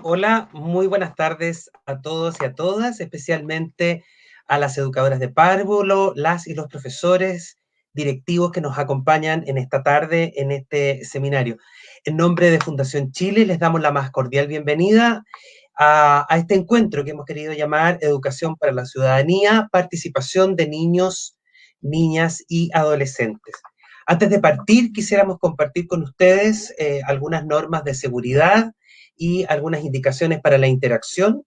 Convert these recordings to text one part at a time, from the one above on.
Hola, muy buenas tardes a todos y a todas, especialmente a las educadoras de párvulo, las y los profesores directivos que nos acompañan en esta tarde en este seminario. En nombre de Fundación Chile les damos la más cordial bienvenida a este encuentro que hemos querido llamar Educación para la Ciudadanía, participación de niños, niñas y adolescentes. Antes de partir, quisiéramos compartir con ustedes algunas normas de seguridad y algunas indicaciones para la interacción.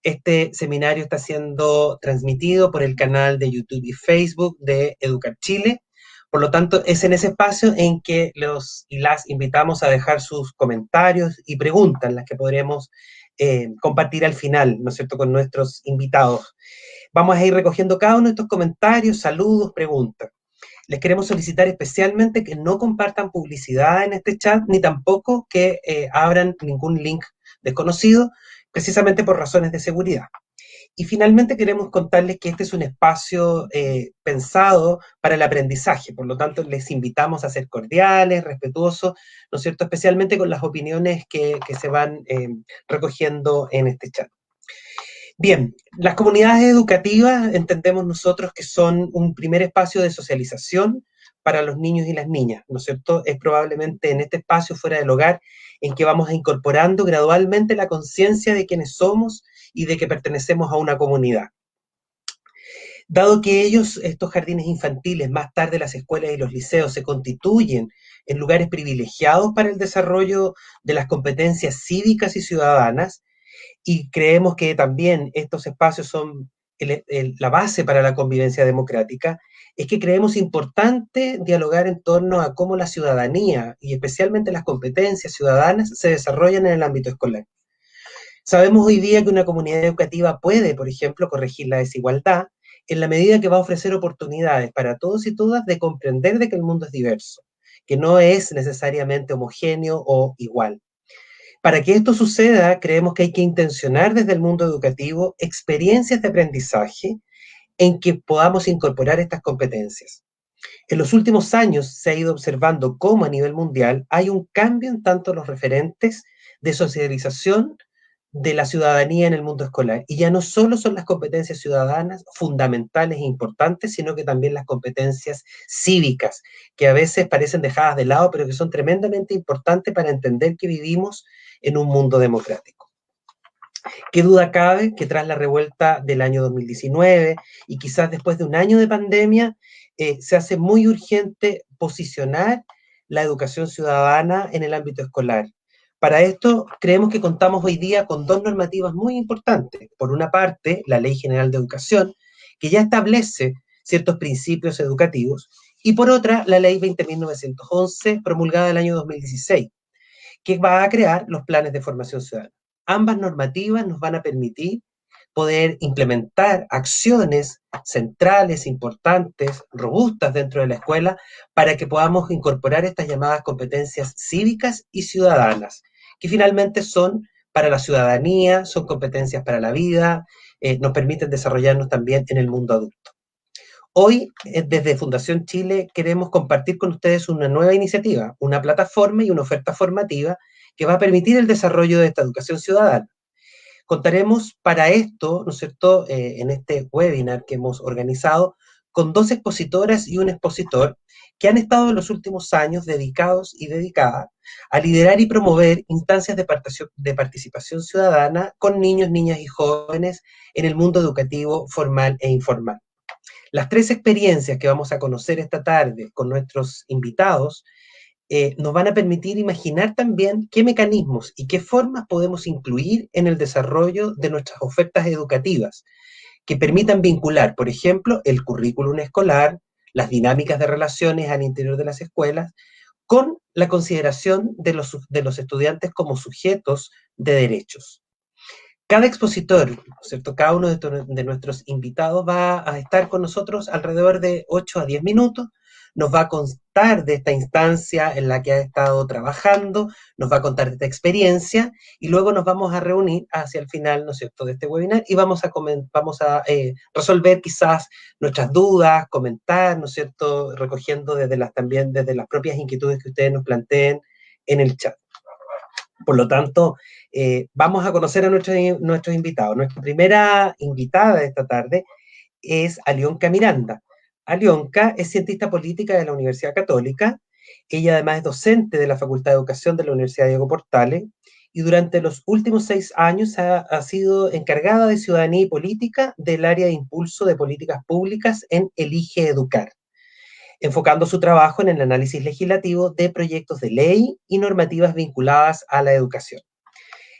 Este seminario está siendo transmitido por el canal de YouTube y Facebook de Educar Chile. Por lo tanto, es en ese espacio en que los y las invitamos a dejar sus comentarios y preguntas, las que podremos compartir al final, ¿no es cierto?, con nuestros invitados. Vamos a ir recogiendo cada uno de estos comentarios, saludos, preguntas. Les queremos solicitar especialmente que no compartan publicidad en este chat, ni tampoco que abran ningún link desconocido, precisamente por razones de seguridad. Y finalmente queremos contarles que este es un espacio pensado para el aprendizaje, por lo tanto les invitamos a ser cordiales, respetuosos, ¿no es cierto?, especialmente con las opiniones que se van recogiendo en este chat. Bien, las comunidades educativas entendemos nosotros que son un primer espacio de socialización para los niños y las niñas, ¿no es cierto? Es probablemente en este espacio fuera del hogar en que vamos incorporando gradualmente la conciencia de quiénes somos y de que pertenecemos a una comunidad. Dado que ellos, estos jardines infantiles, más tarde las escuelas y los liceos, se constituyen en lugares privilegiados para el desarrollo de las competencias cívicas y ciudadanas, y creemos que también estos espacios son la base para la convivencia democrática, es que creemos importante dialogar en torno a cómo la ciudadanía y especialmente las competencias ciudadanas se desarrollan en el ámbito escolar. Sabemos hoy día que una comunidad educativa puede, por ejemplo, corregir la desigualdad en la medida que va a ofrecer oportunidades para todos y todas de comprender de que el mundo es diverso, que no es necesariamente homogéneo o igual. Para que esto suceda, creemos que hay que intencionar desde el mundo educativo experiencias de aprendizaje en que podamos incorporar estas competencias. En los últimos años se ha ido observando cómo a nivel mundial hay un cambio en tanto los referentes de socialización de la ciudadanía en el mundo escolar. Y ya no solo son las competencias ciudadanas fundamentales e importantes, sino que también las competencias cívicas, que a veces parecen dejadas de lado, pero que son tremendamente importantes para entender que vivimos en un mundo democrático. Qué duda cabe que tras la revuelta del año 2019 y quizás después de un año de pandemia, se hace muy urgente posicionar la educación ciudadana en el ámbito escolar. Para esto, creemos que contamos hoy día con dos normativas muy importantes. Por una parte, la Ley General de Educación, que ya establece ciertos principios educativos, y por otra, la Ley 20.911, promulgada el año 2016, que va a crear los planes de formación ciudadana. Ambas normativas nos van a permitir poder implementar acciones centrales, importantes, robustas dentro de la escuela para que podamos incorporar estas llamadas competencias cívicas y ciudadanas, que finalmente son para la ciudadanía, son competencias para la vida, nos permiten desarrollarnos también en el mundo adulto. Hoy, desde Fundación Chile, queremos compartir con ustedes una nueva iniciativa, una plataforma y una oferta formativa que va a permitir el desarrollo de esta educación ciudadana. Contaremos para esto, ¿no es cierto?, en este webinar que hemos organizado, con dos expositoras y un expositor que han estado en los últimos años dedicados y dedicadas a liderar y promover instancias de participación ciudadana con niños, niñas y jóvenes en el mundo educativo formal e informal. Las tres experiencias que vamos a conocer esta tarde con nuestros invitados nos van a permitir imaginar también qué mecanismos y qué formas podemos incluir en el desarrollo de nuestras ofertas educativas que permitan vincular, por ejemplo, el currículum escolar, las dinámicas de relaciones al interior de las escuelas, con la consideración de los estudiantes como sujetos de derechos. Cada expositor, ¿no es cierto?, cada uno de nuestros invitados va a estar con nosotros alrededor de 8 a 10 minutos, nos va a contar de esta instancia en la que ha estado trabajando, nos va a contar de esta experiencia y luego nos vamos a reunir hacia el final, ¿no es cierto?, de este webinar y vamos a resolver quizás nuestras dudas, comentar, ¿no es cierto?, recogiendo también desde las propias inquietudes que ustedes nos planteen en el chat. Por lo tanto, vamos a conocer a nuestros invitados. Nuestra primera invitada de esta tarde es Alionka Miranda. Alionka es cientista política de la Universidad Católica. Ella además es docente de la Facultad de Educación de la Universidad Diego Portales y durante los últimos 6 años ha sido encargada de Ciudadanía y Política del área de impulso de políticas públicas en Elige Educar, enfocando su trabajo en el análisis legislativo de proyectos de ley y normativas vinculadas a la educación.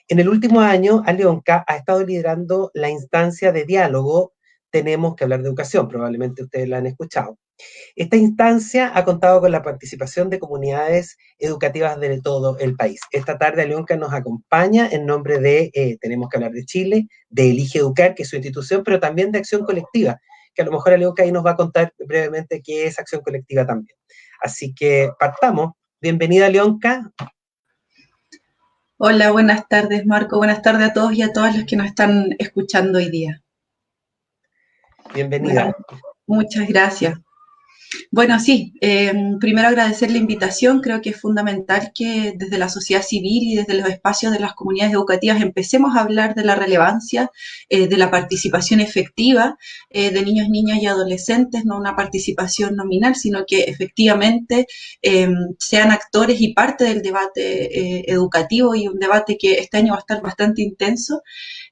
En el último año, Alionka ha estado liderando la instancia de diálogo Tenemos que hablar de educación, probablemente ustedes la han escuchado. Esta instancia ha contado con la participación de comunidades educativas de todo el país. Esta tarde Alionka nos acompaña en nombre de Tenemos que hablar de Chile, de Elige Educar, que es su institución, pero también de Acción Colectiva, que a lo mejor Alionka ahí nos va a contar brevemente qué es Acción Colectiva también. Así que partamos. Bienvenida, Alionka. Hola, buenas tardes, Marco. Buenas tardes a todos y a todas los que nos están escuchando hoy día. Bienvenida. Bueno, muchas gracias. Bueno, sí, primero agradecer la invitación. Creo que es fundamental que desde la sociedad civil y desde los espacios de las comunidades educativas empecemos a hablar de la relevancia de la participación efectiva de niños, niñas y adolescentes, no una participación nominal, sino que efectivamente sean actores y parte del debate educativo, y un debate que este año va a estar bastante intenso.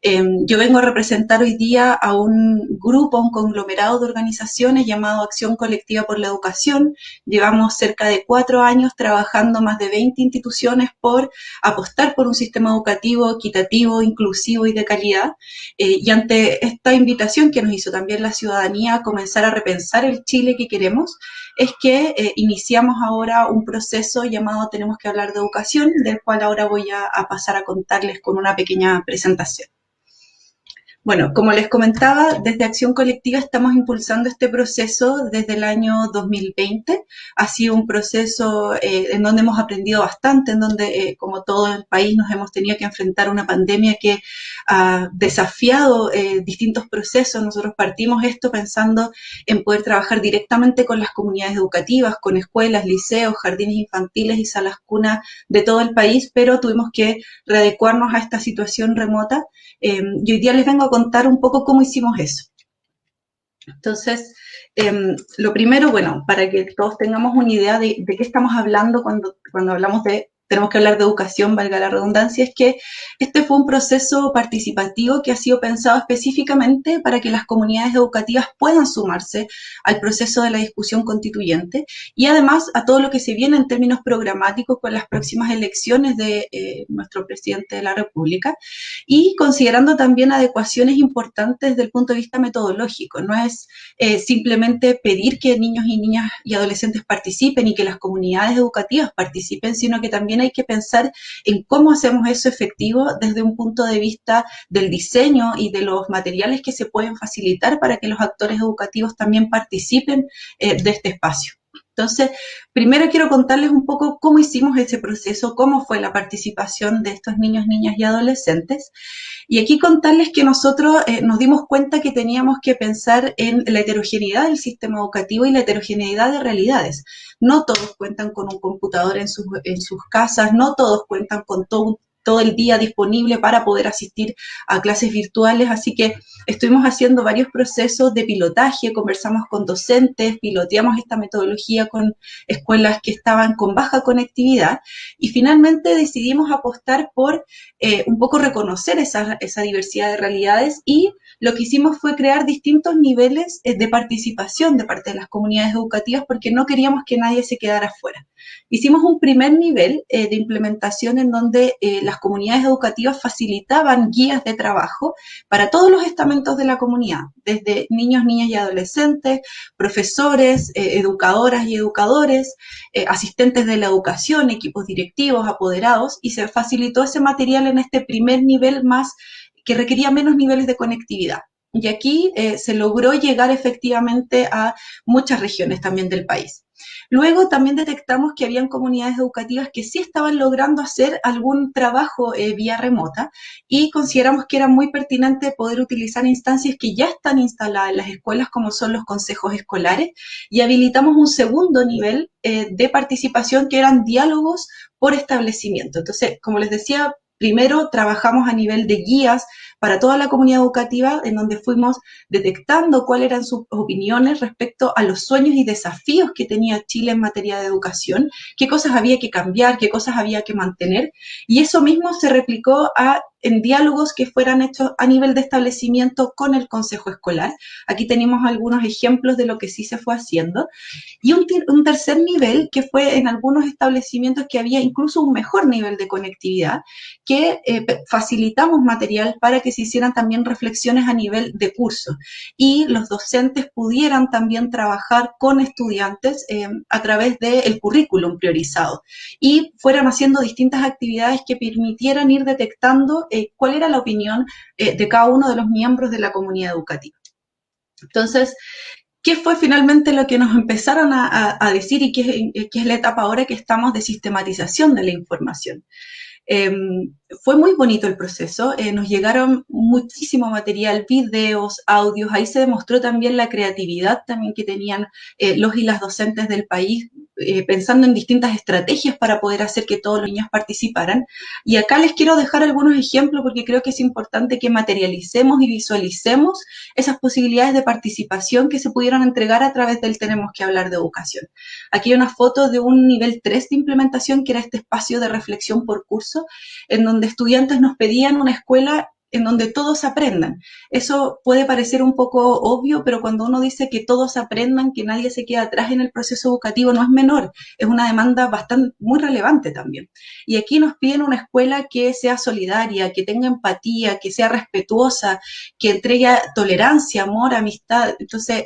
Yo vengo a representar hoy día a un grupo, un conglomerado de organizaciones llamado Acción Colectiva por la Educación. Llevamos cerca de 4 años trabajando más de 20 instituciones por apostar por un sistema educativo equitativo, inclusivo y de calidad. Y ante esta invitación que nos hizo también la ciudadanía a comenzar a repensar el Chile que queremos, es que iniciamos ahora un proceso llamado Tenemos que hablar de educación, del cual ahora voy a pasar a contarles con una pequeña presentación. Bueno, como les comentaba, desde Acción Colectiva estamos impulsando este proceso desde el año 2020. Ha sido un proceso en donde hemos aprendido bastante, en donde, como todo el país, nos hemos tenido que enfrentar a una pandemia que ha desafiado distintos procesos. Nosotros partimos esto pensando en poder trabajar directamente con las comunidades educativas, con escuelas, liceos, jardines infantiles y salas cuna de todo el país, pero tuvimos que readecuarnos a esta situación remota. Y hoy día les vengo a contar un poco cómo hicimos eso. Entonces, lo primero, bueno, para que todos tengamos una idea de qué estamos hablando cuando hablamos de tenemos que hablar de educación, valga la redundancia, es que este fue un proceso participativo que ha sido pensado específicamente para que las comunidades educativas puedan sumarse al proceso de la discusión constituyente y además a todo lo que se viene en términos programáticos con las próximas elecciones de nuestro presidente de la República, y considerando también adecuaciones importantes desde el punto de vista metodológico. No es simplemente pedir que niños y niñas y adolescentes participen y que las comunidades educativas participen, sino que también hay que pensar en cómo hacemos eso efectivo desde un punto de vista del diseño y de los materiales que se pueden facilitar para que los actores educativos también participen de este espacio. Entonces, primero quiero contarles un poco cómo hicimos ese proceso, cómo fue la participación de estos niños, niñas y adolescentes. Y aquí contarles que nosotros nos dimos cuenta que teníamos que pensar en la heterogeneidad del sistema educativo y la heterogeneidad de realidades. No todos cuentan con un computador en sus casas, no todos cuentan con todo el día disponible para poder asistir a clases virtuales, así que estuvimos haciendo varios procesos de pilotaje, conversamos con docentes, piloteamos esta metodología con escuelas que estaban con baja conectividad y finalmente decidimos apostar por un poco reconocer esa diversidad de realidades, y lo que hicimos fue crear distintos niveles de participación de parte de las comunidades educativas porque no queríamos que nadie se quedara fuera. Hicimos un primer nivel de implementación en donde las comunidades educativas facilitaban guías de trabajo para todos los estamentos de la comunidad, desde niños, niñas y adolescentes, profesores, educadoras y educadores, asistentes de la educación, equipos directivos, apoderados, y se facilitó ese material en este primer nivel más que requería menos niveles de conectividad. Y aquí se logró llegar efectivamente a muchas regiones también del país. Luego también detectamos que habían comunidades educativas que sí estaban logrando hacer algún trabajo vía remota y consideramos que era muy pertinente poder utilizar instancias que ya están instaladas en las escuelas, como son los consejos escolares, y habilitamos un segundo nivel de participación que eran diálogos por establecimiento. Entonces, como les decía, primero trabajamos a nivel de guías para toda la comunidad educativa, en donde fuimos detectando cuáles eran sus opiniones respecto a los sueños y desafíos que tenía Chile en materia de educación, qué cosas había que cambiar, qué cosas había que mantener, y eso mismo se replicó en diálogos que fueran hechos a nivel de establecimiento con el consejo escolar. Aquí tenemos algunos ejemplos de lo que sí se fue haciendo. Y un tercer nivel, que fue en algunos establecimientos que había incluso un mejor nivel de conectividad, que facilitamos material para que se hicieran también reflexiones a nivel de curso y los docentes pudieran también trabajar con estudiantes a través del currículum priorizado y fueran haciendo distintas actividades que permitieran ir detectando cuál era la opinión de cada uno de los miembros de la comunidad educativa. Entonces, ¿qué fue finalmente lo que nos empezaron a decir y qué es la etapa ahora que estamos de sistematización de la información? Eh, Fue muy bonito el proceso, nos llegaron muchísimo material, videos, audios, ahí se demostró también la creatividad también que tenían los y las docentes del país, pensando en distintas estrategias para poder hacer que todos los niños participaran. Y acá les quiero dejar algunos ejemplos porque creo que es importante que materialicemos y visualicemos esas posibilidades de participación que se pudieron entregar a través del Tenemos que hablar de educación. Aquí hay una foto de un nivel 3 de implementación, que era este espacio de reflexión por curso, en donde estudiantes nos pedían una escuela en donde todos aprendan. Eso puede parecer un poco obvio, pero cuando uno dice que todos aprendan, que nadie se quede atrás en el proceso educativo, no es menor, es una demanda bastante, muy relevante también. Y aquí nos piden una escuela que sea solidaria, que tenga empatía, que sea respetuosa, que entregue tolerancia, amor, amistad. Entonces,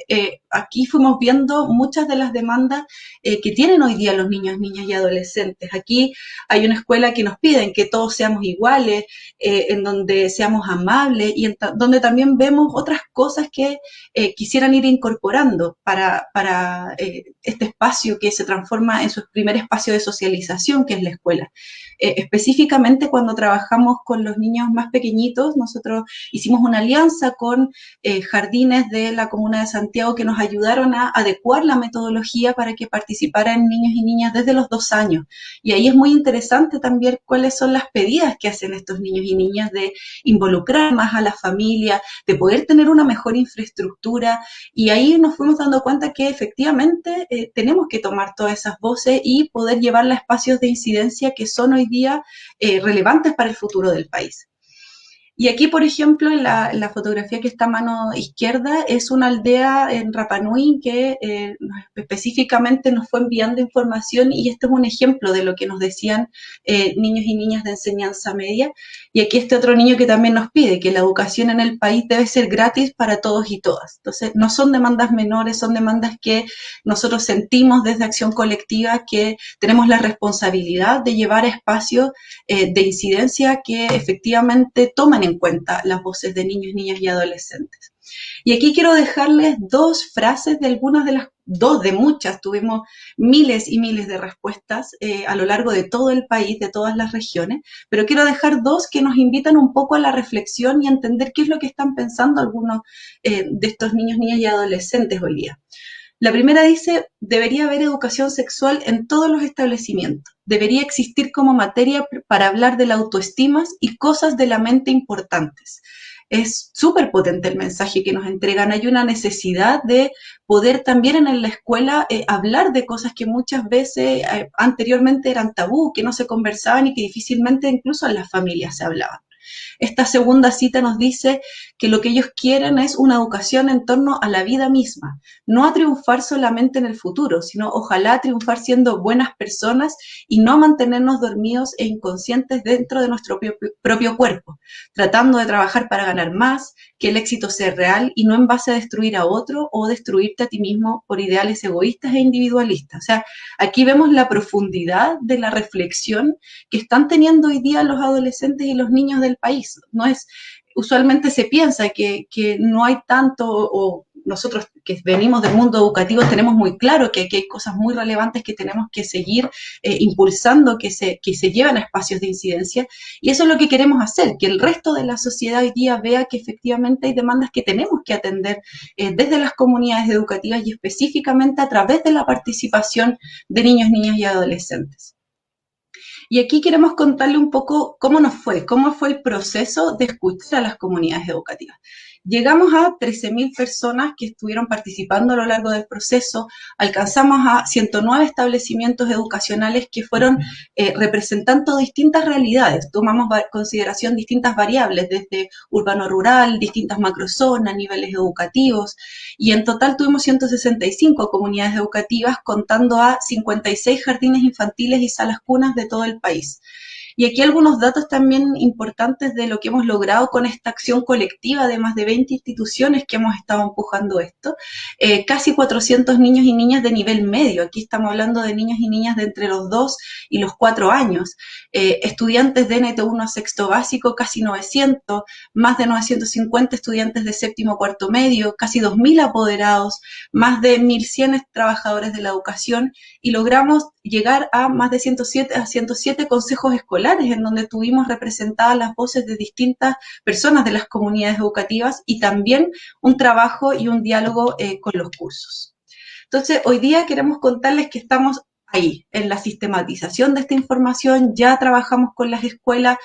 aquí fuimos viendo muchas de las demandas que tienen hoy día los niños, niñas y adolescentes. Aquí hay una escuela que nos piden que todos seamos iguales, en donde seamos amables y donde también vemos otras cosas que quisieran ir incorporando para este espacio que se transforma en su primer espacio de socialización, que es la escuela. Específicamente cuando trabajamos con los niños más pequeñitos, nosotros hicimos una alianza con jardines de la Comuna de Santiago que nos ayudaron a adecuar la metodología para que participaran niños y niñas desde los 2 años. Y ahí es muy interesante también cuáles son las pedidas que hacen estos niños y niñas de involucrar más a la familia, de poder tener una mejor infraestructura, y ahí nos fuimos dando cuenta que efectivamente tenemos que tomar todas esas voces y poder llevarla a espacios de incidencia que son hoy día relevantes para el futuro del país. Y aquí, por ejemplo, en la fotografía que está a mano izquierda, es una aldea en Rapa Nui que específicamente nos fue enviando información, y este es un ejemplo de lo que nos decían niños y niñas de enseñanza media. Y aquí este otro niño que también nos pide que la educación en el país debe ser gratis para todos y todas. Entonces, no son demandas menores, son demandas que nosotros sentimos desde Acción Colectiva que tenemos la responsabilidad de llevar a espacios de incidencia que efectivamente toman en cuenta las voces de niños, niñas y adolescentes. Y aquí quiero dejarles 2 frases de algunas de las, 2 de muchas, tuvimos miles y miles de respuestas a lo largo de todo el país, de todas las regiones, pero quiero dejar 2 que nos invitan un poco a la reflexión y a entender qué es lo que están pensando algunos de estos niños, niñas y adolescentes hoy día. La primera dice: debería haber educación sexual en todos los establecimientos. Debería existir como materia para hablar de la autoestima y cosas de la mente importantes. Es súper potente el mensaje que nos entregan. Hay una necesidad de poder también en la escuela hablar de cosas que muchas veces anteriormente eran tabú, que no se conversaban y que difícilmente incluso en las familias se hablaban. Esta segunda cita nos dice que lo que ellos quieren es una educación en torno a la vida misma, no a triunfar solamente en el futuro, sino ojalá triunfar siendo buenas personas y no mantenernos dormidos e inconscientes dentro de nuestro propio cuerpo, tratando de trabajar para ganar más, que el éxito sea real y no en base a destruir a otro o destruirte a ti mismo por ideales egoístas e individualistas. O sea, aquí vemos la profundidad de la reflexión que están teniendo hoy día los adolescentes y los niños del país. No es, usualmente se piensa que no hay tanto o nosotros que venimos del mundo educativo tenemos muy claro que aquí hay cosas muy relevantes que tenemos que seguir impulsando, que se lleven a espacios de incidencia, y eso es lo que queremos hacer, que el resto de la sociedad hoy día vea que efectivamente hay demandas que tenemos que atender desde las comunidades educativas y específicamente a través de la participación de niños, niñas y adolescentes. Y aquí queremos contarle un poco cómo fue el proceso de escuchar a las comunidades educativas. Llegamos a 13.000 personas que estuvieron participando a lo largo del proceso, alcanzamos a 109 establecimientos educacionales que fueron representando distintas realidades, tomamos en consideración distintas variables, desde urbano-rural, distintas macrozonas, niveles educativos, y en total tuvimos 165 comunidades educativas contando a 56 jardines infantiles y salas cunas de todo el país. Y aquí algunos datos también importantes de lo que hemos logrado con esta acción colectiva de más de 20 instituciones que hemos estado empujando esto. Casi 400 niños y niñas de nivel medio, aquí estamos hablando de niños y niñas de entre los 2 y los 4 años. Estudiantes de NT1 a sexto básico, casi 900, más de 950 estudiantes de séptimo cuarto medio, casi 2.000 apoderados, más de 1.100 trabajadores de la educación, y logramos llegar a más de 107 consejos escolares en donde tuvimos representadas las voces de distintas personas de las comunidades educativas y también un trabajo y un diálogo con los cursos. Entonces, hoy día queremos contarles que estamos ahí, en la sistematización de esta información, ya trabajamos con las escuelas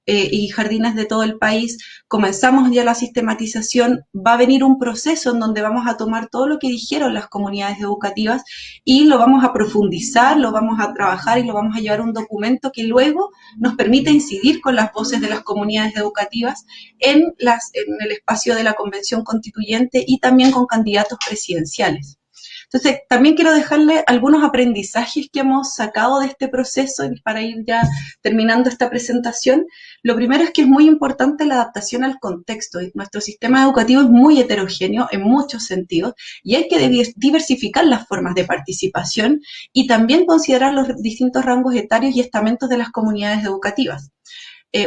y jardines de todo el país, comenzamos ya la sistematización, va a venir un proceso en donde vamos a tomar todo lo que dijeron las comunidades educativas y lo vamos a profundizar, lo vamos a trabajar y lo vamos a llevar a un documento que luego nos permite incidir con las voces de las comunidades educativas en el espacio de la Convención Constituyente y también con candidatos presidenciales. Entonces, también quiero dejarle algunos aprendizajes que hemos sacado de este proceso para ir ya terminando esta presentación. Lo primero es que es muy importante la adaptación al contexto. Nuestro sistema educativo es muy heterogéneo en muchos sentidos y hay que diversificar las formas de participación y también considerar los distintos rangos etarios y estamentos de las comunidades educativas.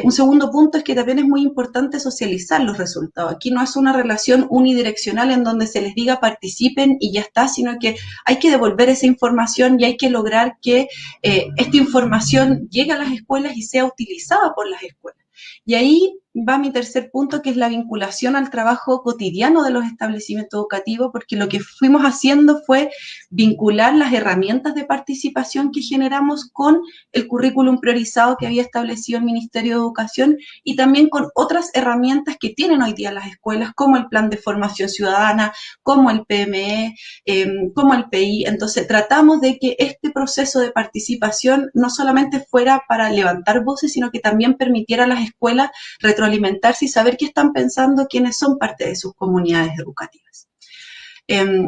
Un segundo punto es que también es muy importante socializar los resultados. Aquí no es una relación unidireccional en donde se les diga participen y ya está, sino que hay que devolver esa información y hay que lograr que esta información llegue a las escuelas y sea utilizada por las escuelas. Y ahí va mi tercer punto, que es la vinculación al trabajo cotidiano de los establecimientos educativos, porque lo que fuimos haciendo fue vincular las herramientas de participación que generamos con el currículum priorizado que había establecido el Ministerio de Educación y también con otras herramientas que tienen hoy día las escuelas, como el Plan de Formación Ciudadana, como el PME, como el PI. Entonces, tratamos de que este proceso de participación no solamente fuera para levantar voces, sino que también permitiera a las escuelas retroalimentarse y saber qué están pensando quienes son parte de sus comunidades educativas.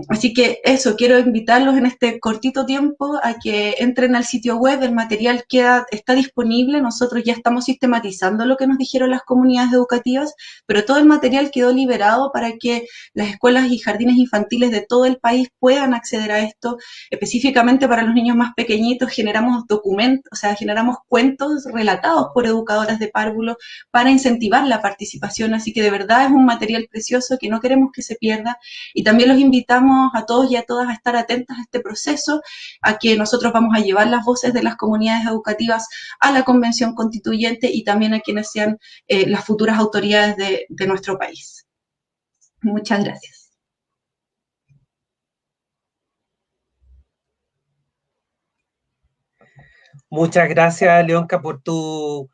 Así que eso, quiero invitarlos en este cortito tiempo a que entren al sitio web, el material está disponible, nosotros ya estamos sistematizando lo que nos dijeron las comunidades educativas, pero todo el material quedó liberado para que las escuelas y jardines infantiles de todo el país puedan acceder a esto. Específicamente para los niños más pequeñitos generamos documentos, o sea, generamos cuentos relatados por educadoras de párvulo para incentivar la participación, así que de verdad es un material precioso que no queremos que se pierda, y también los invitamos a todos y a todas a estar atentas a este proceso, a que nosotros vamos a llevar las voces de las comunidades educativas a la Convención Constituyente y también a quienes sean las futuras autoridades de nuestro país. Muchas gracias. Muchas gracias, Leonka, por tu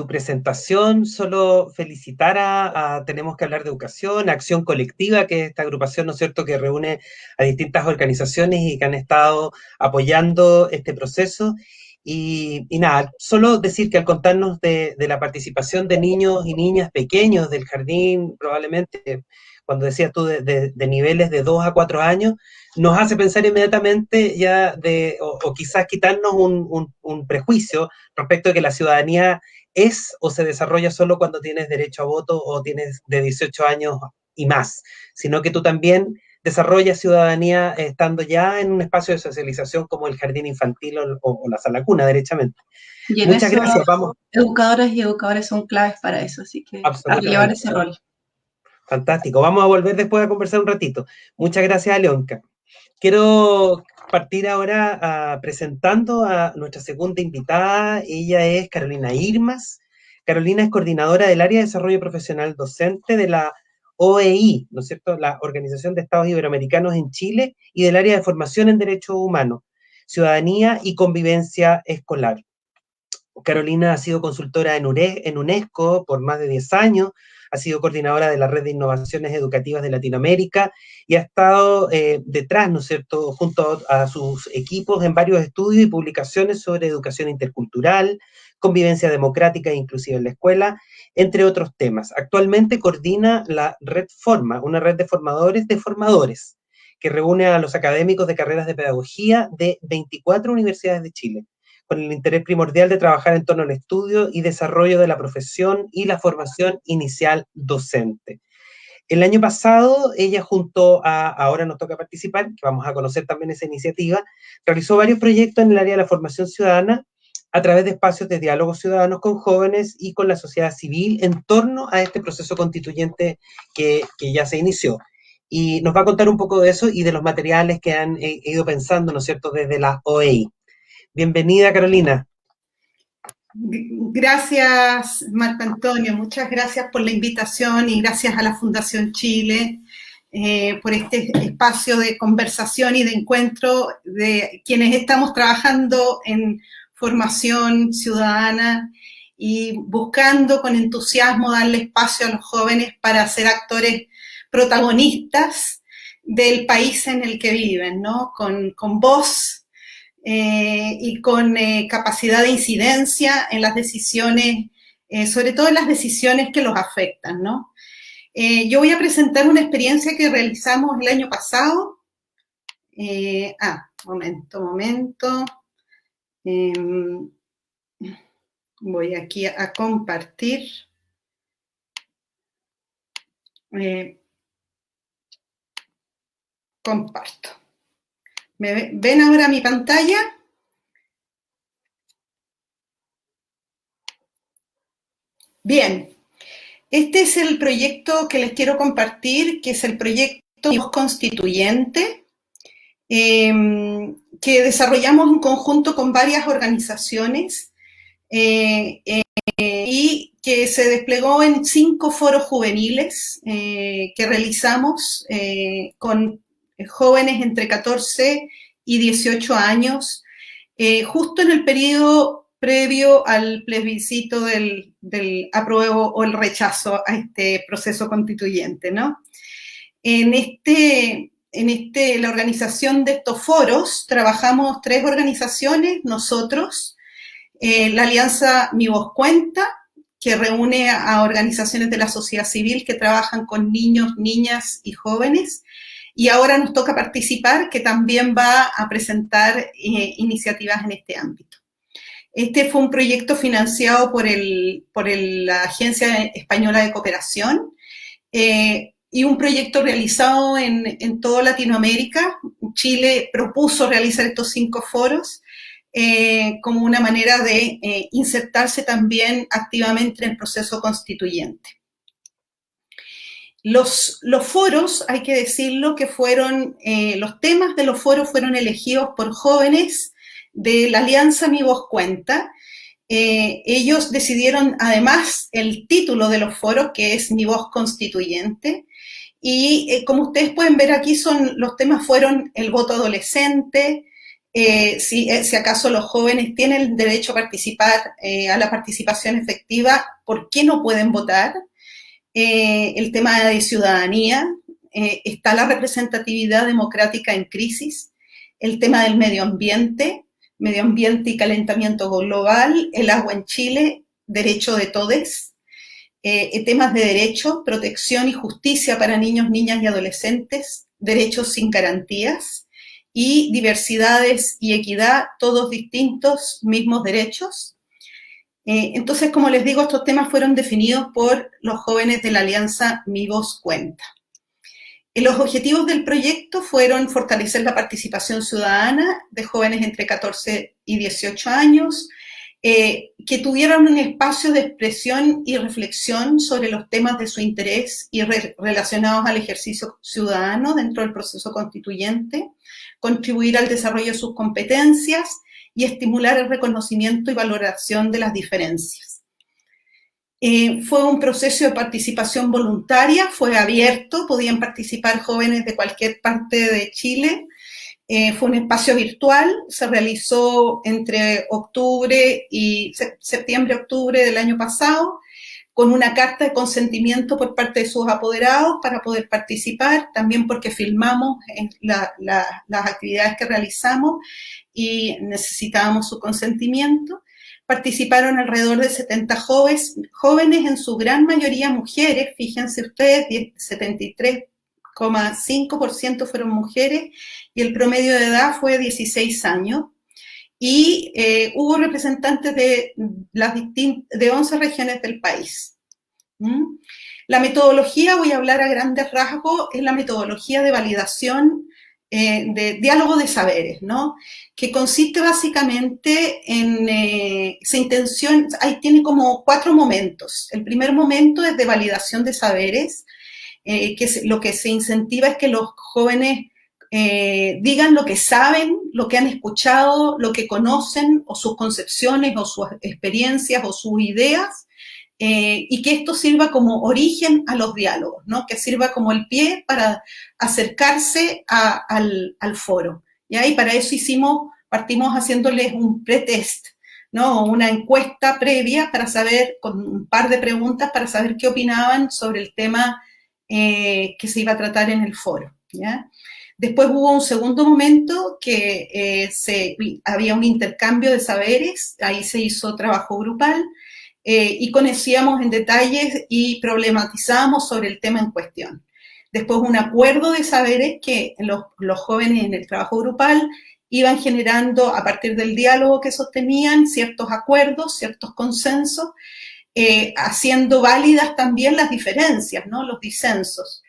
presentación. Solo felicitar Tenemos que hablar de educación, Acción Colectiva, que es esta agrupación, ¿no es cierto?, que reúne a distintas organizaciones y que han estado apoyando este proceso. Y nada, solo decir que al contarnos de la participación de niños y niñas pequeños del jardín, probablemente, cuando decías tú de niveles de 2 a 4 años, nos hace pensar inmediatamente ya o quizás quitarnos un prejuicio respecto de que la ciudadanía es o se desarrolla solo cuando tienes derecho a voto o tienes de 18 años y más, sino que tú también desarrollas ciudadanía estando ya en un espacio de socialización como el jardín infantil o la sala cuna, derechamente. Y en Muchas eso, gracias, vamos. educadoras y educadores son claves para eso, así que a llevar ese rol. Fantástico. Vamos a volver después a conversar un ratito. Muchas gracias, Alenka. Quiero partir ahora presentando a nuestra segunda invitada. Ella es Carolina Irmas. Carolina es coordinadora del área de desarrollo profesional docente de la OEI, ¿no es cierto?, la Organización de Estados Iberoamericanos en Chile, y del área de formación en derechos humanos, ciudadanía y convivencia escolar. Carolina ha sido consultora en UNESCO por más de 10 años, ha sido coordinadora de la Red de Innovaciones Educativas de Latinoamérica y ha estado detrás, ¿no es cierto?, junto a sus equipos en varios estudios y publicaciones sobre educación intercultural, convivencia democrática e inclusiva en la escuela, entre otros temas. Actualmente coordina la Red Forma, una red de formadores, que reúne a los académicos de carreras de pedagogía de 24 universidades de Chile, con el interés primordial de trabajar en torno al estudio y desarrollo de la profesión y la formación inicial docente. El año pasado, ella junto a Ahora Nos Toca Participar, que vamos a conocer también esa iniciativa, realizó varios proyectos en el área de la formación ciudadana a través de espacios de diálogos ciudadanos con jóvenes y con la sociedad civil en torno a este proceso constituyente que ya se inició. Y nos va a contar un poco de eso y de los materiales que han ido pensando, ¿no es cierto?, desde la OEI. Bienvenida, Carolina. Gracias, Marco Antonio. Muchas gracias por la invitación y gracias a la Fundación Chile por este espacio de conversación y de encuentro de quienes estamos trabajando en formación ciudadana y buscando con entusiasmo darle espacio a los jóvenes para ser actores protagonistas del país en el que viven, ¿no? Con voz y con capacidad de incidencia en las decisiones, sobre todo en las decisiones que los afectan, ¿no? Yo voy a presentar una experiencia que realizamos el año pasado. Momento. Voy aquí a compartir. Comparto. ¿Me ven ahora mi pantalla? Bien, este es el proyecto que les quiero compartir, que es el proyecto Mi Voz Constituyente, que desarrollamos en conjunto con varias organizaciones y que se desplegó en 5 foros juveniles que realizamos con jóvenes entre 14 y 18 años, justo en el periodo previo al plebiscito del apruebo o el rechazo a este proceso constituyente, ¿no? La organización de estos foros trabajamos 3 organizaciones, nosotros, la Alianza Mi Voz Cuenta, que reúne a organizaciones de la sociedad civil que trabajan con niños, niñas y jóvenes, y Ahora Nos Toca Participar, que también va a presentar iniciativas en este ámbito. Este fue un proyecto financiado por la Agencia Española de Cooperación y un proyecto realizado en toda Latinoamérica. Chile propuso realizar estos 5 foros como una manera de insertarse también activamente en el proceso constituyente. Los foros, hay que decirlo, que fueron, los temas de los foros fueron elegidos por jóvenes de la Alianza Mi Voz Cuenta. Ellos decidieron además el título de los foros, que es Mi Voz Constituyente, y como ustedes pueden ver aquí, los temas fueron el voto adolescente, si acaso los jóvenes tienen el derecho a participar, a la participación efectiva, ¿por qué no pueden votar? El tema de ciudadanía, está la representatividad democrática en crisis, el tema del medio ambiente y calentamiento global, el agua en Chile, derecho de todes, temas de derecho, protección y justicia para niños, niñas y adolescentes, derechos sin garantías, y diversidades y equidad, todos distintos, mismos derechos. Entonces, como les digo, estos temas fueron definidos por los jóvenes de la Alianza Mi Voz Cuenta. Los objetivos del proyecto fueron fortalecer la participación ciudadana de jóvenes entre 14 y 18 años, que tuvieran un espacio de expresión y reflexión sobre los temas de su interés y relacionados al ejercicio ciudadano dentro del proceso constituyente, contribuir al desarrollo de sus competencias y estimular el reconocimiento y valoración de las diferencias. Fue un proceso de participación voluntaria, fue abierto, podían participar jóvenes de cualquier parte de Chile. Fue un espacio virtual, se realizó entre septiembre-octubre del año pasado, con una carta de consentimiento por parte de sus apoderados para poder participar, también porque filmamos las actividades que realizamos y necesitábamos su consentimiento. Participaron alrededor de 70 jóvenes, en su gran mayoría mujeres, fíjense ustedes, 73,5% fueron mujeres y el promedio de edad fue 16 años. Y hubo representantes de 11 regiones del país. La metodología, voy a hablar a grandes rasgos, es la metodología de validación de diálogo de saberes, ¿no? Que consiste básicamente en, tiene como 4 momentos. El primer momento es de validación de saberes, lo que se incentiva es que los jóvenes digan lo que saben, lo que han escuchado, lo que conocen, o sus concepciones, o sus experiencias, o sus ideas, y que esto sirva como origen a los diálogos, ¿no? Que sirva como el pie para acercarse al foro. ¿Ya? Y para eso partimos haciéndoles un pretest, ¿no? Una encuesta previa para saber, con un par de preguntas para saber qué opinaban sobre el tema que se iba a tratar en el foro. ¿Ya? Después hubo un segundo momento que había un intercambio de saberes, ahí se hizo trabajo grupal y conocíamos en detalles y problematizábamos sobre el tema en cuestión. Después un acuerdo de saberes que los jóvenes en el trabajo grupal iban generando a partir del diálogo que sostenían ciertos acuerdos, ciertos consensos, haciendo válidas también las diferencias, ¿no? Los disensos.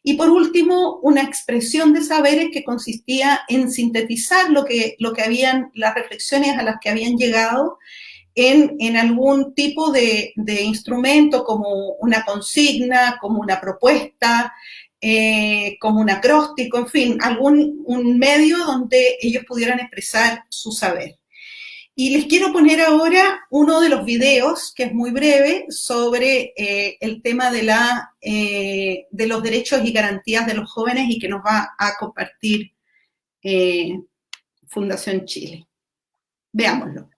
Y por último, una expresión de saberes que consistía en sintetizar las reflexiones a las que habían llegado en algún tipo de instrumento, como una consigna, como una propuesta, como un acróstico, en fin, un medio donde ellos pudieran expresar su saber. Y les quiero poner ahora uno de los videos, que es muy breve, sobre el tema de los derechos y garantías de los jóvenes y que nos va a compartir Fundación Chile. Veámoslo.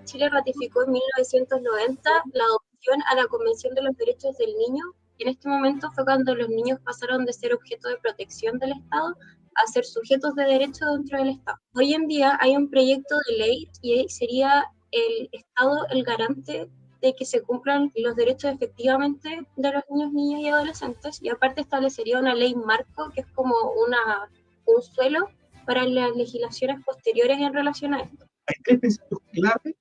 Chile ratificó en 1990 la adopción a la Convención de los Derechos del Niño, y en este momento fue cuando los niños pasaron de ser objeto de protección del Estado a ser sujetos de derecho dentro del Estado. Hoy en día hay un proyecto de ley y sería el Estado el garante de que se cumplan los derechos efectivamente de los niños, niñas y adolescentes, y aparte establecería una ley marco que es como un suelo para las legislaciones posteriores en relación a esto. Hay 3 principios clave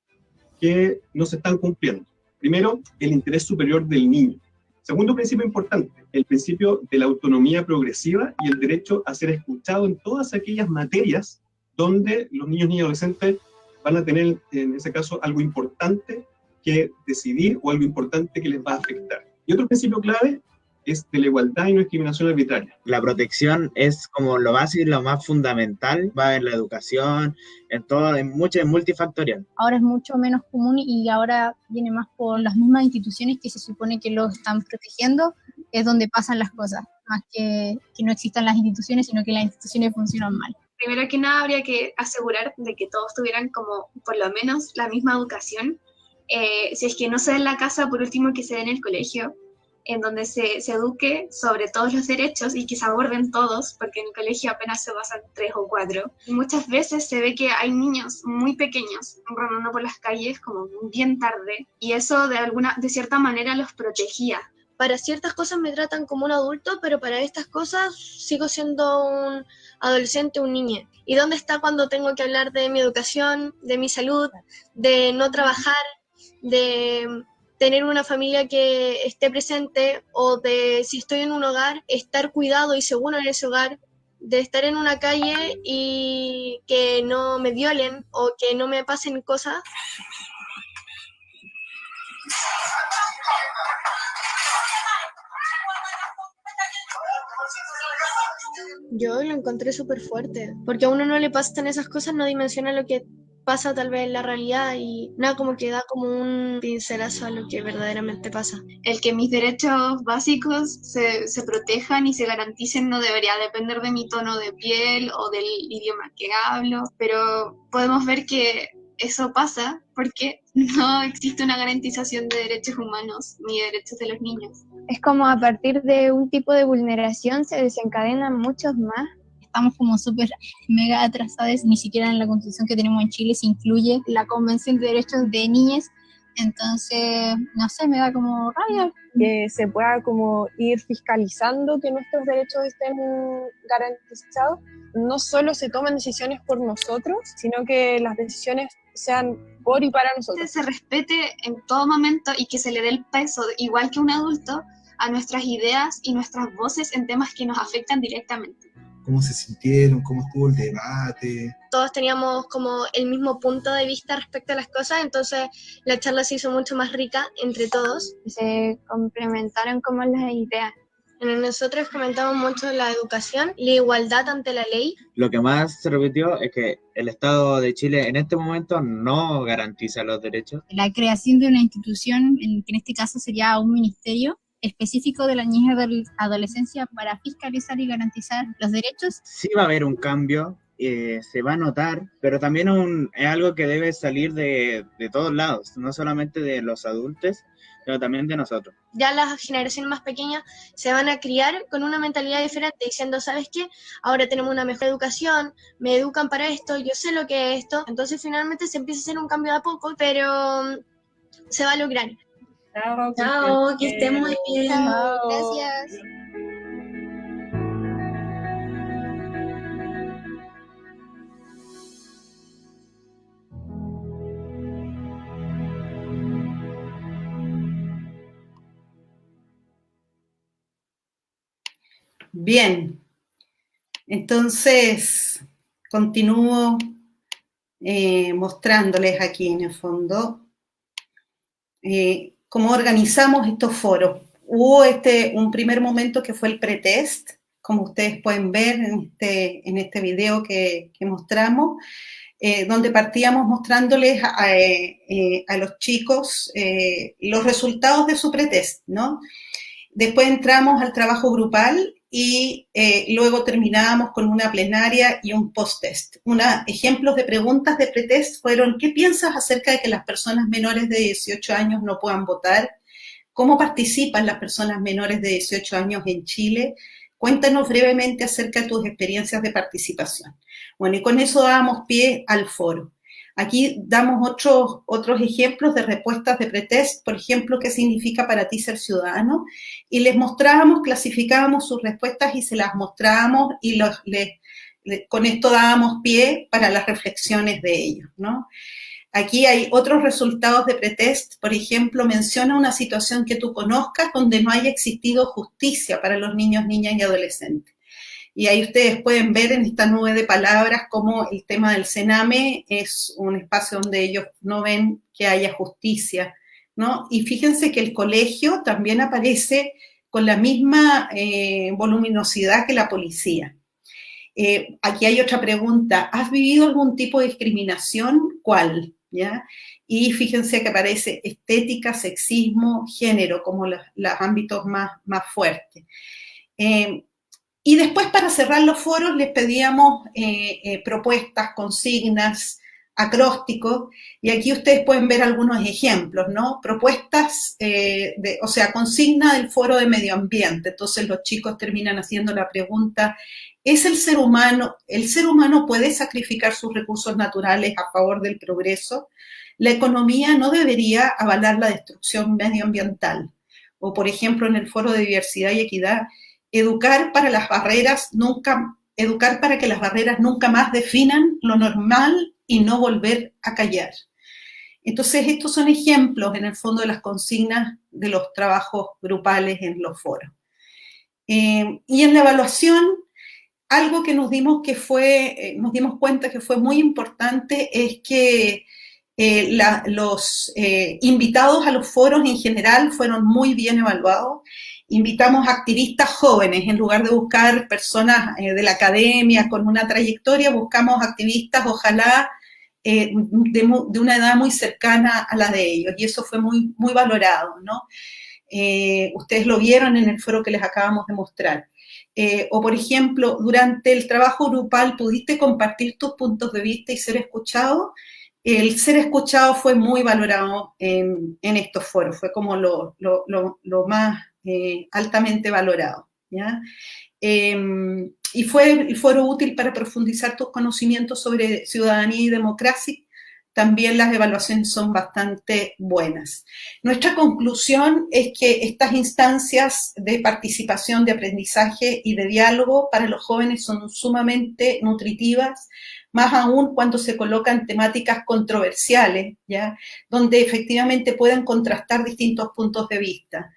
que no se están cumpliendo. Primero, el interés superior del niño. Segundo principio importante, el principio de la autonomía progresiva y el derecho a ser escuchado en todas aquellas materias donde los niños y adolescentes van a tener, en ese caso, algo importante que decidir o algo importante que les va a afectar. Y otro principio clave es de la igualdad y no discriminación arbitraria. La protección es como lo básico y lo más fundamental, va en la educación, en todo, es multifactorial. Ahora es mucho menos común y ahora viene más por las mismas instituciones que se supone que lo están protegiendo, es donde pasan las cosas, más que no existan las instituciones, sino que las instituciones funcionan mal. Primero que nada habría que asegurar de que todos tuvieran como por lo menos la misma educación. Si es que no se da en la casa, por último que se dé en el colegio, en donde se eduque sobre todos los derechos y que se aborden todos, porque en el colegio apenas se basan 3 o 4. Y muchas veces se ve que hay niños muy pequeños rondando por las calles como bien tarde, y eso de cierta manera los protegía, para ciertas cosas me tratan como un adulto, pero para estas cosas sigo siendo un adolescente, un niño. ¿Y dónde está cuando tengo que hablar de mi educación, de mi salud, de no trabajar, de tener una familia que esté presente, o de, si estoy en un hogar, estar cuidado y seguro en ese hogar, de estar en una calle y que no me violen o que no me pasen cosas? Yo lo encontré súper fuerte, porque a uno no le pasan esas cosas, no dimensiona lo que pasa tal vez en la realidad, y nada, como que da como un pincelazo a lo que verdaderamente pasa. El que mis derechos básicos se protejan y se garanticen no debería depender de mi tono de piel o del idioma que hablo, pero podemos ver que eso pasa porque no existe una garantización de derechos humanos ni de derechos de los niños. Es como a partir de un tipo de vulneración se desencadenan muchos más. Estamos como súper mega atrasados, ni siquiera en la constitución que tenemos en Chile se incluye la Convención de Derechos de Niñas. Entonces, no sé, me da como rabia. Que se pueda como ir fiscalizando que nuestros derechos estén garantizados. No solo se tomen decisiones por nosotros, sino que las decisiones sean por y para nosotros. Que se respete en todo momento y que se le dé el peso, igual que un adulto, a nuestras ideas y nuestras voces en temas que nos afectan directamente. ¿Cómo se sintieron? ¿Cómo estuvo el debate? Todos teníamos como el mismo punto de vista respecto a las cosas, entonces la charla se hizo mucho más rica entre todos. Se complementaron como las ideas. Nosotros comentamos mucho la educación, la igualdad ante la ley. Lo que más se repitió es que el Estado de Chile en este momento no garantiza los derechos. La creación de una institución, que en este caso sería un ministerio específico de la niñez y adolescencia para fiscalizar y garantizar los derechos. Sí va a haber un cambio, se va a notar, pero también es algo que debe salir de todos lados, no solamente de los adultos, pero también de nosotros. Ya las generaciones más pequeñas se van a criar con una mentalidad diferente, diciendo, ¿sabes qué? Ahora tenemos una mejor educación, me educan para esto, yo sé lo que es esto. Entonces finalmente se empieza a hacer un cambio de a poco, pero se va a lograr. Chao, que estén muy bien. Chao. Gracias. Bien, entonces continúo mostrándoles aquí en el fondo cómo organizamos estos foros. Hubo un primer momento que fue el pretest, como ustedes pueden ver en este video que mostramos, donde partíamos mostrándoles a los chicos los resultados de su pretest, ¿no? Después entramos al trabajo grupal y luego terminábamos con una plenaria y un post-test. Ejemplos de preguntas de pretest fueron: ¿qué piensas acerca de que las personas menores de 18 años no puedan votar? ¿Cómo participan las personas menores de 18 años en Chile? Cuéntanos brevemente acerca de tus experiencias de participación. Bueno, y con eso dábamos pie al foro. Aquí damos otros ejemplos de respuestas de pretest, por ejemplo, qué significa para ti ser ciudadano, y les mostrábamos, clasificábamos sus respuestas y se las mostrábamos, y con esto dábamos pie para las reflexiones de ellos, ¿no? Aquí hay otros resultados de pretest, por ejemplo, menciona una situación que tú conozcas donde no haya existido justicia para los niños, niñas y adolescentes. Y ahí ustedes pueden ver en esta nube de palabras cómo el tema del Sename es un espacio donde ellos no ven que haya justicia, ¿no? Y fíjense que el colegio también aparece con la misma voluminosidad que la policía. Aquí hay otra pregunta: ¿has vivido algún tipo de discriminación? ¿Cuál? ¿Ya? Y fíjense que aparece estética, sexismo, género como los ámbitos más fuertes. Y después, para cerrar los foros, les pedíamos propuestas, consignas, acrósticos, y aquí ustedes pueden ver algunos ejemplos, ¿no? Propuestas, consigna del foro de medio ambiente. Entonces los chicos terminan haciendo la pregunta: ¿es el ser humano puede sacrificar sus recursos naturales a favor del progreso? La economía no debería avalar la destrucción medioambiental. o por ejemplo en el Foro de Diversidad y Equidad, educar para que las barreras nunca más definan lo normal y no volver a callar. Entonces, estos son ejemplos, en el fondo, de las consignas de los trabajos grupales en los foros. Y en la evaluación, algo que nos dimos cuenta que fue muy importante es que los invitados a los foros en general fueron muy bien evaluados. Invitamos activistas jóvenes, en lugar de buscar personas de la academia con una trayectoria, buscamos activistas, ojalá, de una edad muy cercana a la de ellos, y eso fue muy, muy valorado, ¿no? Ustedes lo vieron en el foro que les acabamos de mostrar. O, por ejemplo, durante el trabajo grupal, ¿pudiste compartir tus puntos de vista y ser escuchado? El ser escuchado fue muy valorado en estos foros, fue como lo más altamente valorado, ¿ya? Y fue el foro útil para profundizar tus conocimientos sobre ciudadanía y democracia. También las evaluaciones son bastante buenas. Nuestra conclusión es que estas instancias de participación, de aprendizaje y de diálogo para los jóvenes son sumamente nutritivas, más aún cuando se colocan temáticas controversiales, ¿ya? Donde efectivamente pueden contrastar distintos puntos de vista.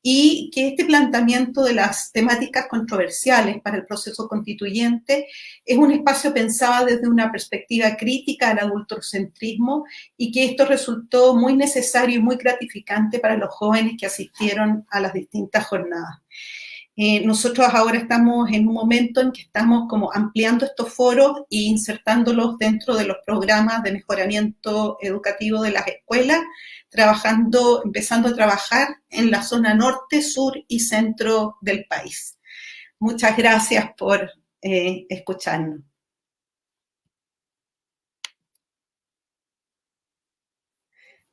Y que este planteamiento de las temáticas controversiales para el proceso constituyente es un espacio pensado desde una perspectiva crítica al adultocentrismo, y que esto resultó muy necesario y muy gratificante para los jóvenes que asistieron a las distintas jornadas. Nosotros ahora estamos en un momento en que estamos como ampliando estos foros e insertándolos dentro de los programas de mejoramiento educativo de las escuelas, empezando a trabajar en la zona norte, sur y centro del país. Muchas gracias por escucharnos.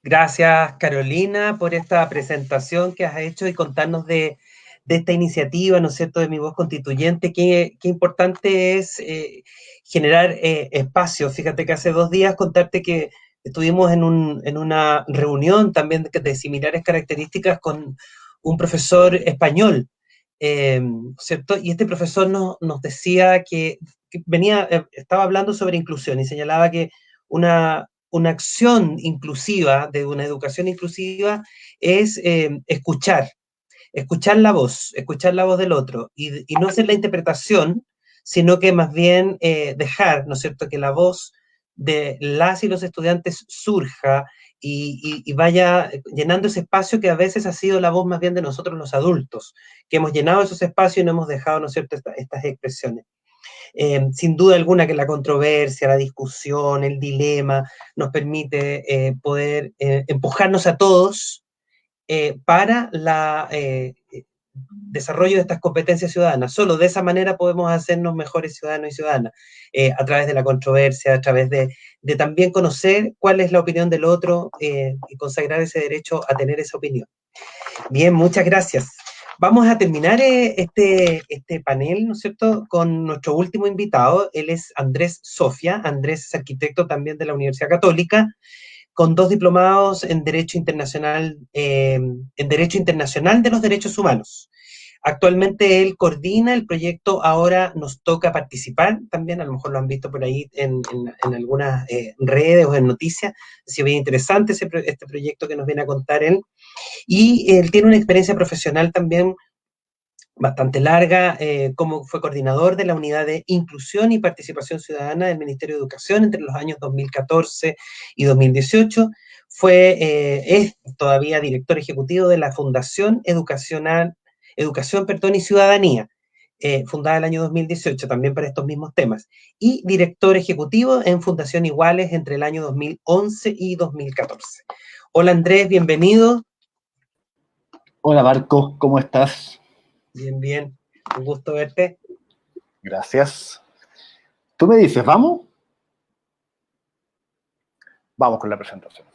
Gracias, Carolina, por esta presentación que has hecho y contarnos de esta iniciativa, ¿no es cierto?, de Mi Voz Constituyente. Qué importante es generar espacios. Fíjate que hace 2 días contarte que estuvimos en una reunión también de similares características con un profesor español, ¿cierto? Y este profesor nos decía que estaba hablando sobre inclusión y señalaba que una acción inclusiva, de una educación inclusiva, es escuchar la voz del otro, y no hacer la interpretación, sino que más bien dejar, ¿no es cierto?, que la voz de las y los estudiantes surja y vaya llenando ese espacio que a veces ha sido la voz más bien de nosotros los adultos, que hemos llenado esos espacios y no hemos dejado, ¿no es cierto?, estas expresiones. Sin duda alguna que la controversia, la discusión, el dilema nos permite poder empujarnos a todos para el desarrollo de estas competencias ciudadanas. Solo de esa manera podemos hacernos mejores ciudadanos y ciudadanas, a través de la controversia, a través de también conocer cuál es la opinión del otro y consagrar ese derecho a tener esa opinión. Bien, muchas gracias. Vamos a terminar este panel, ¿no es cierto?, con nuestro último invitado. Él es Andrés Sofia. Andrés es arquitecto también de la Universidad Católica, con 2 diplomados en Derecho Internacional, de los Derechos Humanos. Actualmente él coordina el proyecto Ahora Nos Toca Participar, también a lo mejor lo han visto por ahí en algunas redes o en noticias. Ha sido bien interesante este proyecto que nos viene a contar él. Y él tiene una experiencia profesional también bastante larga, como fue coordinador de la Unidad de Inclusión y Participación Ciudadana del Ministerio de Educación entre los años 2014 y 2018. Es todavía director ejecutivo de la Fundación Educación y Ciudadanía, fundada el año 2018 también para estos mismos temas, y director ejecutivo en Fundación Iguales entre el año 2011 y 2014. Hola Andrés, bienvenido. Hola Marco, ¿cómo estás? Bien, bien, un gusto verte. Gracias. Tú me dices, ¿vamos? Vamos con la presentación.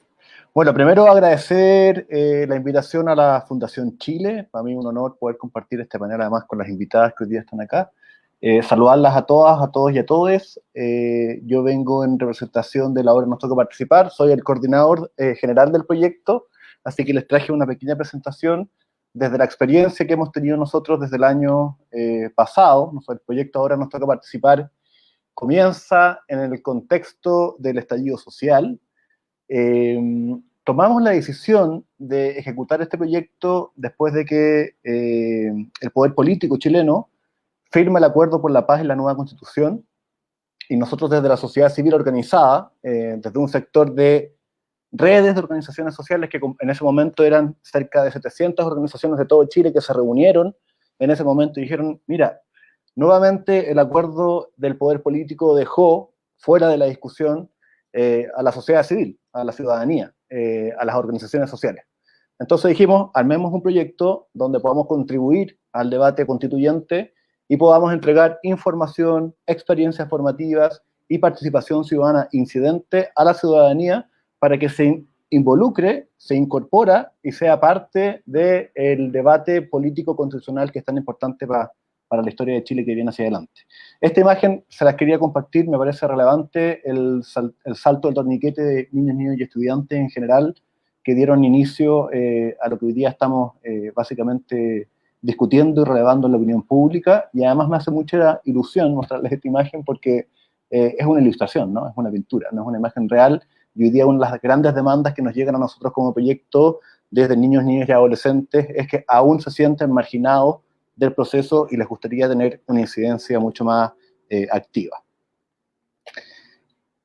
Bueno, primero agradecer la invitación a la Fundación Chile. Para mí es un honor poder compartir este panel además con las invitadas que hoy día están acá. Saludarlas a todas, a todos y a todes. Yo vengo en representación de la Ahora Nos Toca Participar. Soy el coordinador general del proyecto, así que les traje una pequeña presentación desde la experiencia que hemos tenido nosotros desde el año pasado, el proyecto ahora nos toca participar, comienza en el contexto del estallido social. Tomamos la decisión de ejecutar este proyecto después de que el poder político chileno firma el acuerdo por la paz en la nueva constitución, y nosotros desde la sociedad civil organizada, desde un sector de redes de organizaciones sociales que en ese momento eran cerca de 700 organizaciones de todo Chile que se reunieron en ese momento y dijeron, mira, nuevamente el acuerdo del poder político dejó fuera de la discusión a la sociedad civil, a la ciudadanía, a las organizaciones sociales. Entonces dijimos, armemos un proyecto donde podamos contribuir al debate constituyente y podamos entregar información, experiencias formativas y participación ciudadana incidente a la ciudadanía para que se involucre, se incorpora y sea parte del debate político constitucional que es tan importante para la historia de Chile que viene hacia adelante. Esta imagen se las quería compartir, me parece relevante el salto del torniquete de niños y estudiantes en general que dieron inicio a lo que hoy día estamos básicamente discutiendo y relevando en la opinión pública, y además me hace mucha ilusión mostrarles esta imagen porque es una ilustración, ¿no? Es una pintura, no es una imagen real, y hoy día una de las grandes demandas que nos llegan a nosotros como proyecto desde niños, niñas y adolescentes es que aún se sienten marginados del proceso y les gustaría tener una incidencia mucho más activa.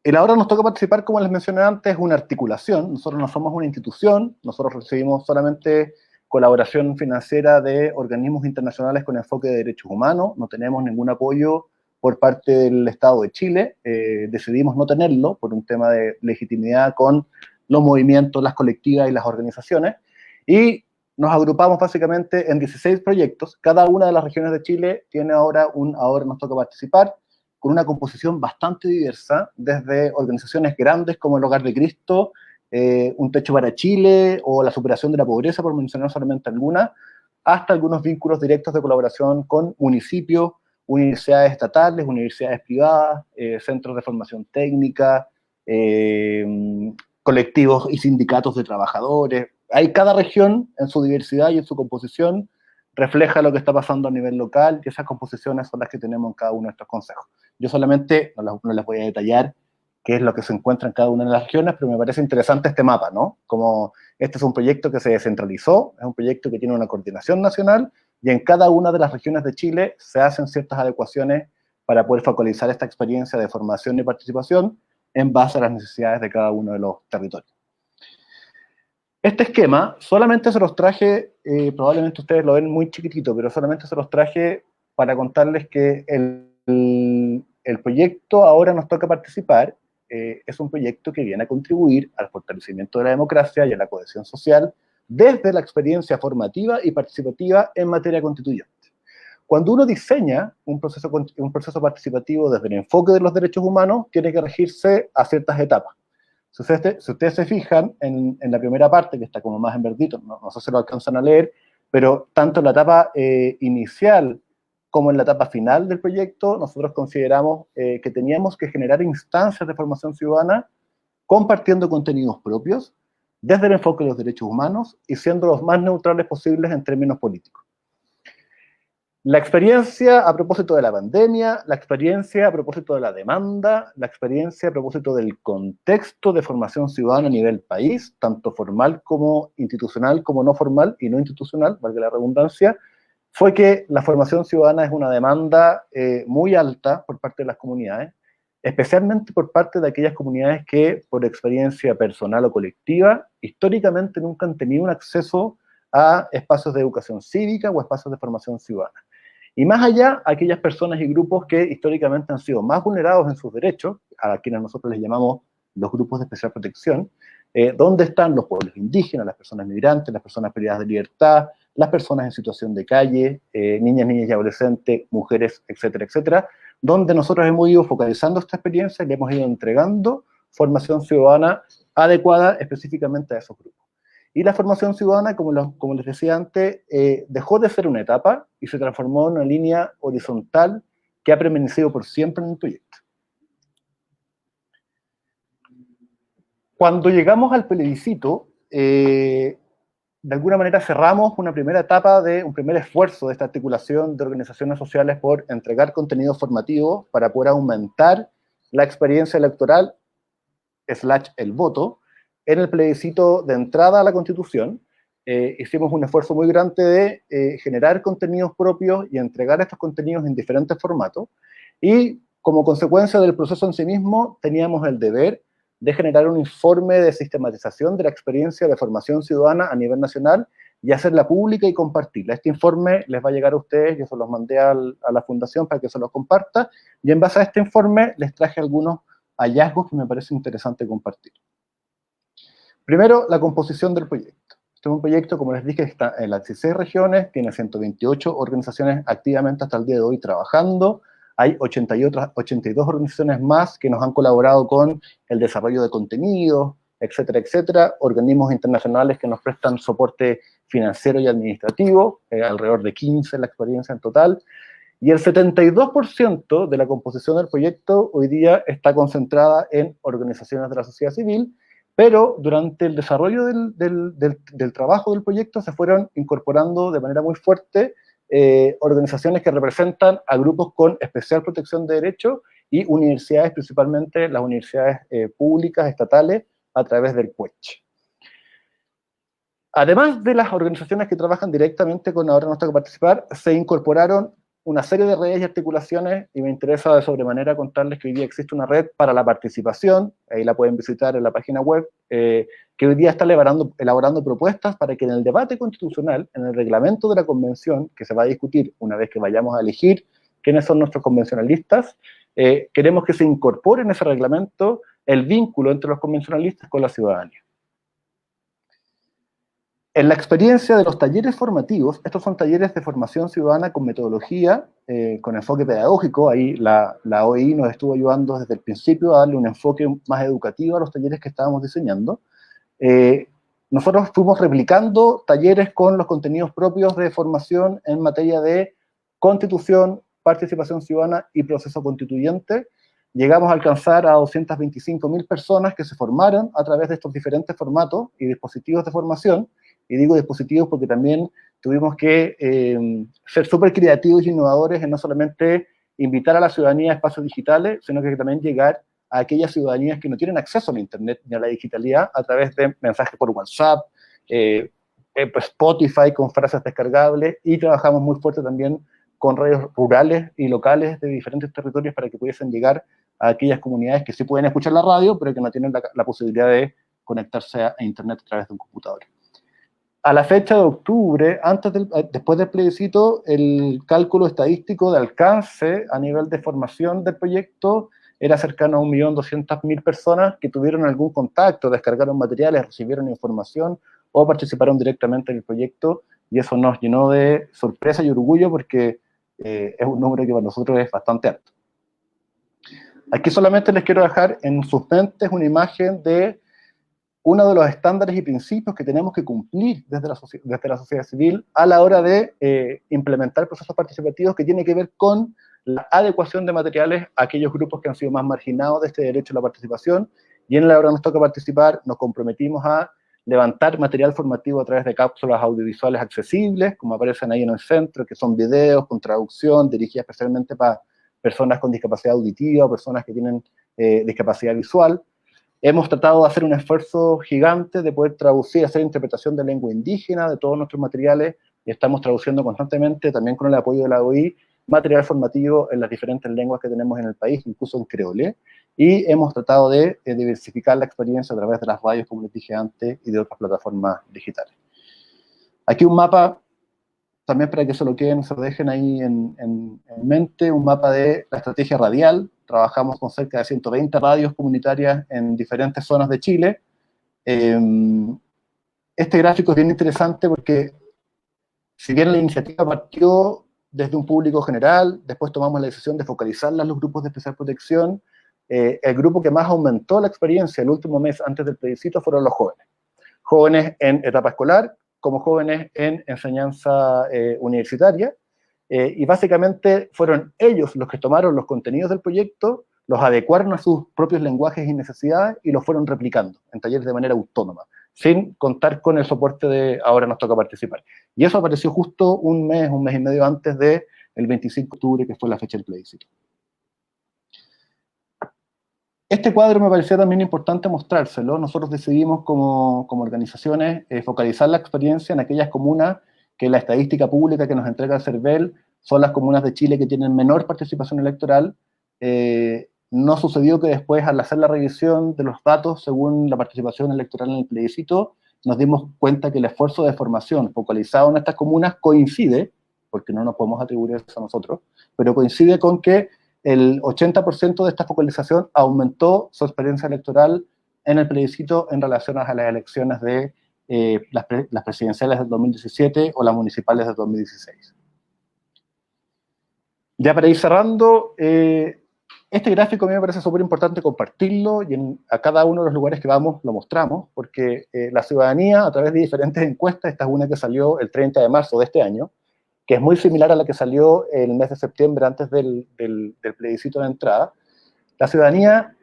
El ahora nos toca participar, como les mencioné antes, es una articulación. Nosotros no somos una institución, nosotros recibimos solamente colaboración financiera de organismos internacionales con enfoque de derechos humanos, no tenemos ningún apoyo por parte del Estado de Chile, decidimos no tenerlo por un tema de legitimidad con los movimientos, las colectivas y las organizaciones, y nos agrupamos básicamente en 16 proyectos. Cada una de las regiones de Chile tiene ahora nos toca participar, con una composición bastante diversa, desde organizaciones grandes como el Hogar de Cristo, Un Techo para Chile, o la superación de la pobreza, por mencionar solamente algunas, hasta algunos vínculos directos de colaboración con municipios, universidades estatales, universidades privadas, centros de formación técnica, colectivos y sindicatos de trabajadores. Cada región, en su diversidad y en su composición, refleja lo que está pasando a nivel local, y esas composiciones son las que tenemos en cada uno de estos consejos. Yo solamente no les voy a detallar qué es lo que se encuentra en cada una de las regiones, pero me parece interesante este mapa, ¿no? Como este es un proyecto que se descentralizó, es un proyecto que tiene una coordinación nacional, y en cada una de las regiones de Chile se hacen ciertas adecuaciones para poder focalizar esta experiencia de formación y participación en base a las necesidades de cada uno de los territorios. Este esquema solamente se los traje, probablemente ustedes lo ven muy chiquitito, pero solamente se los traje para contarles que el proyecto ahora nos toca participar, es un proyecto que viene a contribuir al fortalecimiento de la democracia y a la cohesión social desde la experiencia formativa y participativa en materia constituyente. Cuando uno diseña un proceso participativo desde el enfoque de los derechos humanos, tiene que regirse a ciertas etapas. Si ustedes se fijan en la primera parte, que está como más en verdito, no sé si lo alcanzan a leer, pero tanto en la etapa inicial como en la etapa final del proyecto, nosotros consideramos que teníamos que generar instancias de formación ciudadana compartiendo contenidos propios desde el enfoque de los derechos humanos y siendo los más neutrales posibles en términos políticos. La experiencia a propósito de la pandemia, la experiencia a propósito de la demanda, la experiencia a propósito del contexto de formación ciudadana a nivel país, tanto formal como institucional, como no formal y no institucional, valga la redundancia, fue que la formación ciudadana es una demanda muy alta por parte de las comunidades, especialmente por parte de aquellas comunidades que, por experiencia personal o colectiva, históricamente nunca han tenido un acceso a espacios de educación cívica o espacios de formación ciudadana. Y más allá, aquellas personas y grupos que históricamente han sido más vulnerados en sus derechos, a quienes nosotros les llamamos los grupos de especial protección, donde están los pueblos indígenas, las personas migrantes, las personas privadas de libertad, las personas en situación de calle, niñas, niñas y adolescentes, mujeres, etcétera, etcétera, donde nosotros hemos ido focalizando esta experiencia y le hemos ido entregando formación ciudadana adecuada específicamente a esos grupos. Y la formación ciudadana, como les decía antes, dejó de ser una etapa y se transformó en una línea horizontal que ha permanecido por siempre en el proyecto. Cuando llegamos al plebiscito, de alguna manera cerramos una primera etapa de un primer esfuerzo de esta articulación de organizaciones sociales por entregar contenido formativo para poder aumentar la experiencia electoral / el voto en el plebiscito de entrada a la Constitución. Hicimos un esfuerzo muy grande de generar contenidos propios y entregar estos contenidos en diferentes formatos, y como consecuencia del proceso en sí mismo teníamos el deber de generar un informe de sistematización de la experiencia de formación ciudadana a nivel nacional y hacerla pública y compartirla. Este informe les va a llegar a ustedes, yo se los mandé a la Fundación para que se los comparta, y en base a este informe les traje algunos hallazgos que me parece interesante compartir. Primero, la composición del proyecto. Este es un proyecto, como les dije, está en las 16 regiones, tiene 128 organizaciones activamente hasta el día de hoy trabajando. Hay 82 organizaciones más que nos han colaborado con el desarrollo de contenidos, etcétera, etcétera. Organismos internacionales que nos prestan soporte financiero y administrativo, alrededor de 15 la experiencia en total. Y el 72% de la composición del proyecto hoy día está concentrada en organizaciones de la sociedad civil, pero durante el desarrollo del trabajo del proyecto se fueron incorporando de manera muy fuerte organizaciones que representan a grupos con especial protección de derechos y universidades, principalmente las universidades públicas, estatales, a través del CUECH. Además de las organizaciones que trabajan directamente con Ahora Nos Toca Participar, se incorporaron una serie de redes y articulaciones, y me interesa de sobremanera contarles que hoy día existe una red para la participación, ahí la pueden visitar en la página web, que hoy día está elaborando propuestas para que en el debate constitucional, en el reglamento de la convención, que se va a discutir una vez que vayamos a elegir quiénes son nuestros convencionalistas, queremos que se incorpore en ese reglamento el vínculo entre los convencionalistas con la ciudadanía. En la experiencia de los talleres formativos, estos son talleres de formación ciudadana con metodología, con enfoque pedagógico, ahí la OI nos estuvo ayudando desde el principio a darle un enfoque más educativo a los talleres que estábamos diseñando. Nosotros fuimos replicando talleres con los contenidos propios de formación en materia de constitución, participación ciudadana y proceso constituyente. Llegamos a alcanzar a 225.000 personas que se formaron a través de estos diferentes formatos y dispositivos de formación. Y digo dispositivos porque también tuvimos que ser súper creativos y innovadores en no solamente invitar a la ciudadanía a espacios digitales, sino que también llegar a aquellas ciudadanías que no tienen acceso a la Internet ni a la digitalidad a través de mensajes por WhatsApp, Spotify con frases descargables, y trabajamos muy fuerte también con radios rurales y locales de diferentes territorios para que pudiesen llegar a aquellas comunidades que sí pueden escuchar la radio, pero que no tienen la posibilidad de conectarse a Internet a través de un computador. A la fecha de octubre, después del plebiscito, el cálculo estadístico de alcance a nivel de formación del proyecto era cercano a 1.200.000 personas que tuvieron algún contacto, descargaron materiales, recibieron información o participaron directamente en el proyecto, y eso nos llenó de sorpresa y orgullo porque es un número que para nosotros es bastante alto. Aquí solamente les quiero dejar en sus mentes una imagen de uno de los estándares y principios que tenemos que cumplir desde la sociedad civil a la hora de implementar procesos participativos, que tiene que ver con la adecuación de materiales a aquellos grupos que han sido más marginados de este derecho a la participación, y en la Ahora Nos Toca Participar nos comprometimos a levantar material formativo a través de cápsulas audiovisuales accesibles, como aparecen ahí en el centro, que son videos con traducción dirigidas especialmente para personas con discapacidad auditiva o personas que tienen discapacidad visual. Hemos tratado de hacer un esfuerzo gigante de poder traducir, hacer interpretación de lengua indígena de todos nuestros materiales, y estamos traduciendo constantemente, también con el apoyo de la OI, material formativo en las diferentes lenguas que tenemos en el país, incluso en creole, y hemos tratado de diversificar la experiencia a través de las radios, como les dije antes, y de otras plataformas digitales. Aquí un mapa, también para que se lo queden, se lo dejen ahí en mente, un mapa de la estrategia radial. Trabajamos con cerca de 120 radios comunitarias en diferentes zonas de Chile. Este gráfico es bien interesante porque, si bien la iniciativa partió desde un público general, después tomamos la decisión de focalizarla en los grupos de especial protección, el grupo que más aumentó la experiencia el último mes antes del plebiscito fueron los jóvenes. Jóvenes en etapa escolar, como jóvenes en enseñanza universitaria, y básicamente fueron ellos los que tomaron los contenidos del proyecto, los adecuaron a sus propios lenguajes y necesidades y los fueron replicando en talleres de manera autónoma. sin contar con el soporte de ahora nos toca participar. Y eso apareció justo un mes y medio antes del 25 de octubre, que fue la fecha del plebiscito. Este cuadro me pareció también importante mostrárselo. Nosotros decidimos como organizaciones focalizar la experiencia en aquellas comunas que la estadística pública que nos entrega el CERVEL son las comunas de Chile que tienen menor participación electoral. No sucedió que después, al hacer la revisión de los datos según la participación electoral en el plebiscito, nos dimos cuenta que el esfuerzo de formación focalizado en estas comunas coincide, porque no nos podemos atribuir eso a nosotros, pero coincide con que el 80% de esta focalización aumentó su experiencia electoral en el plebiscito en relación a las elecciones de las presidenciales del 2017 o las municipales del 2016. Ya para ir cerrando, este gráfico a mí me parece súper importante compartirlo y a cada uno de los lugares que vamos lo mostramos, porque la ciudadanía a través de diferentes encuestas, esta es una que salió el 30 de marzo de este año, que es muy similar a la que salió el mes de septiembre antes del plebiscito de entrada, la ciudadanía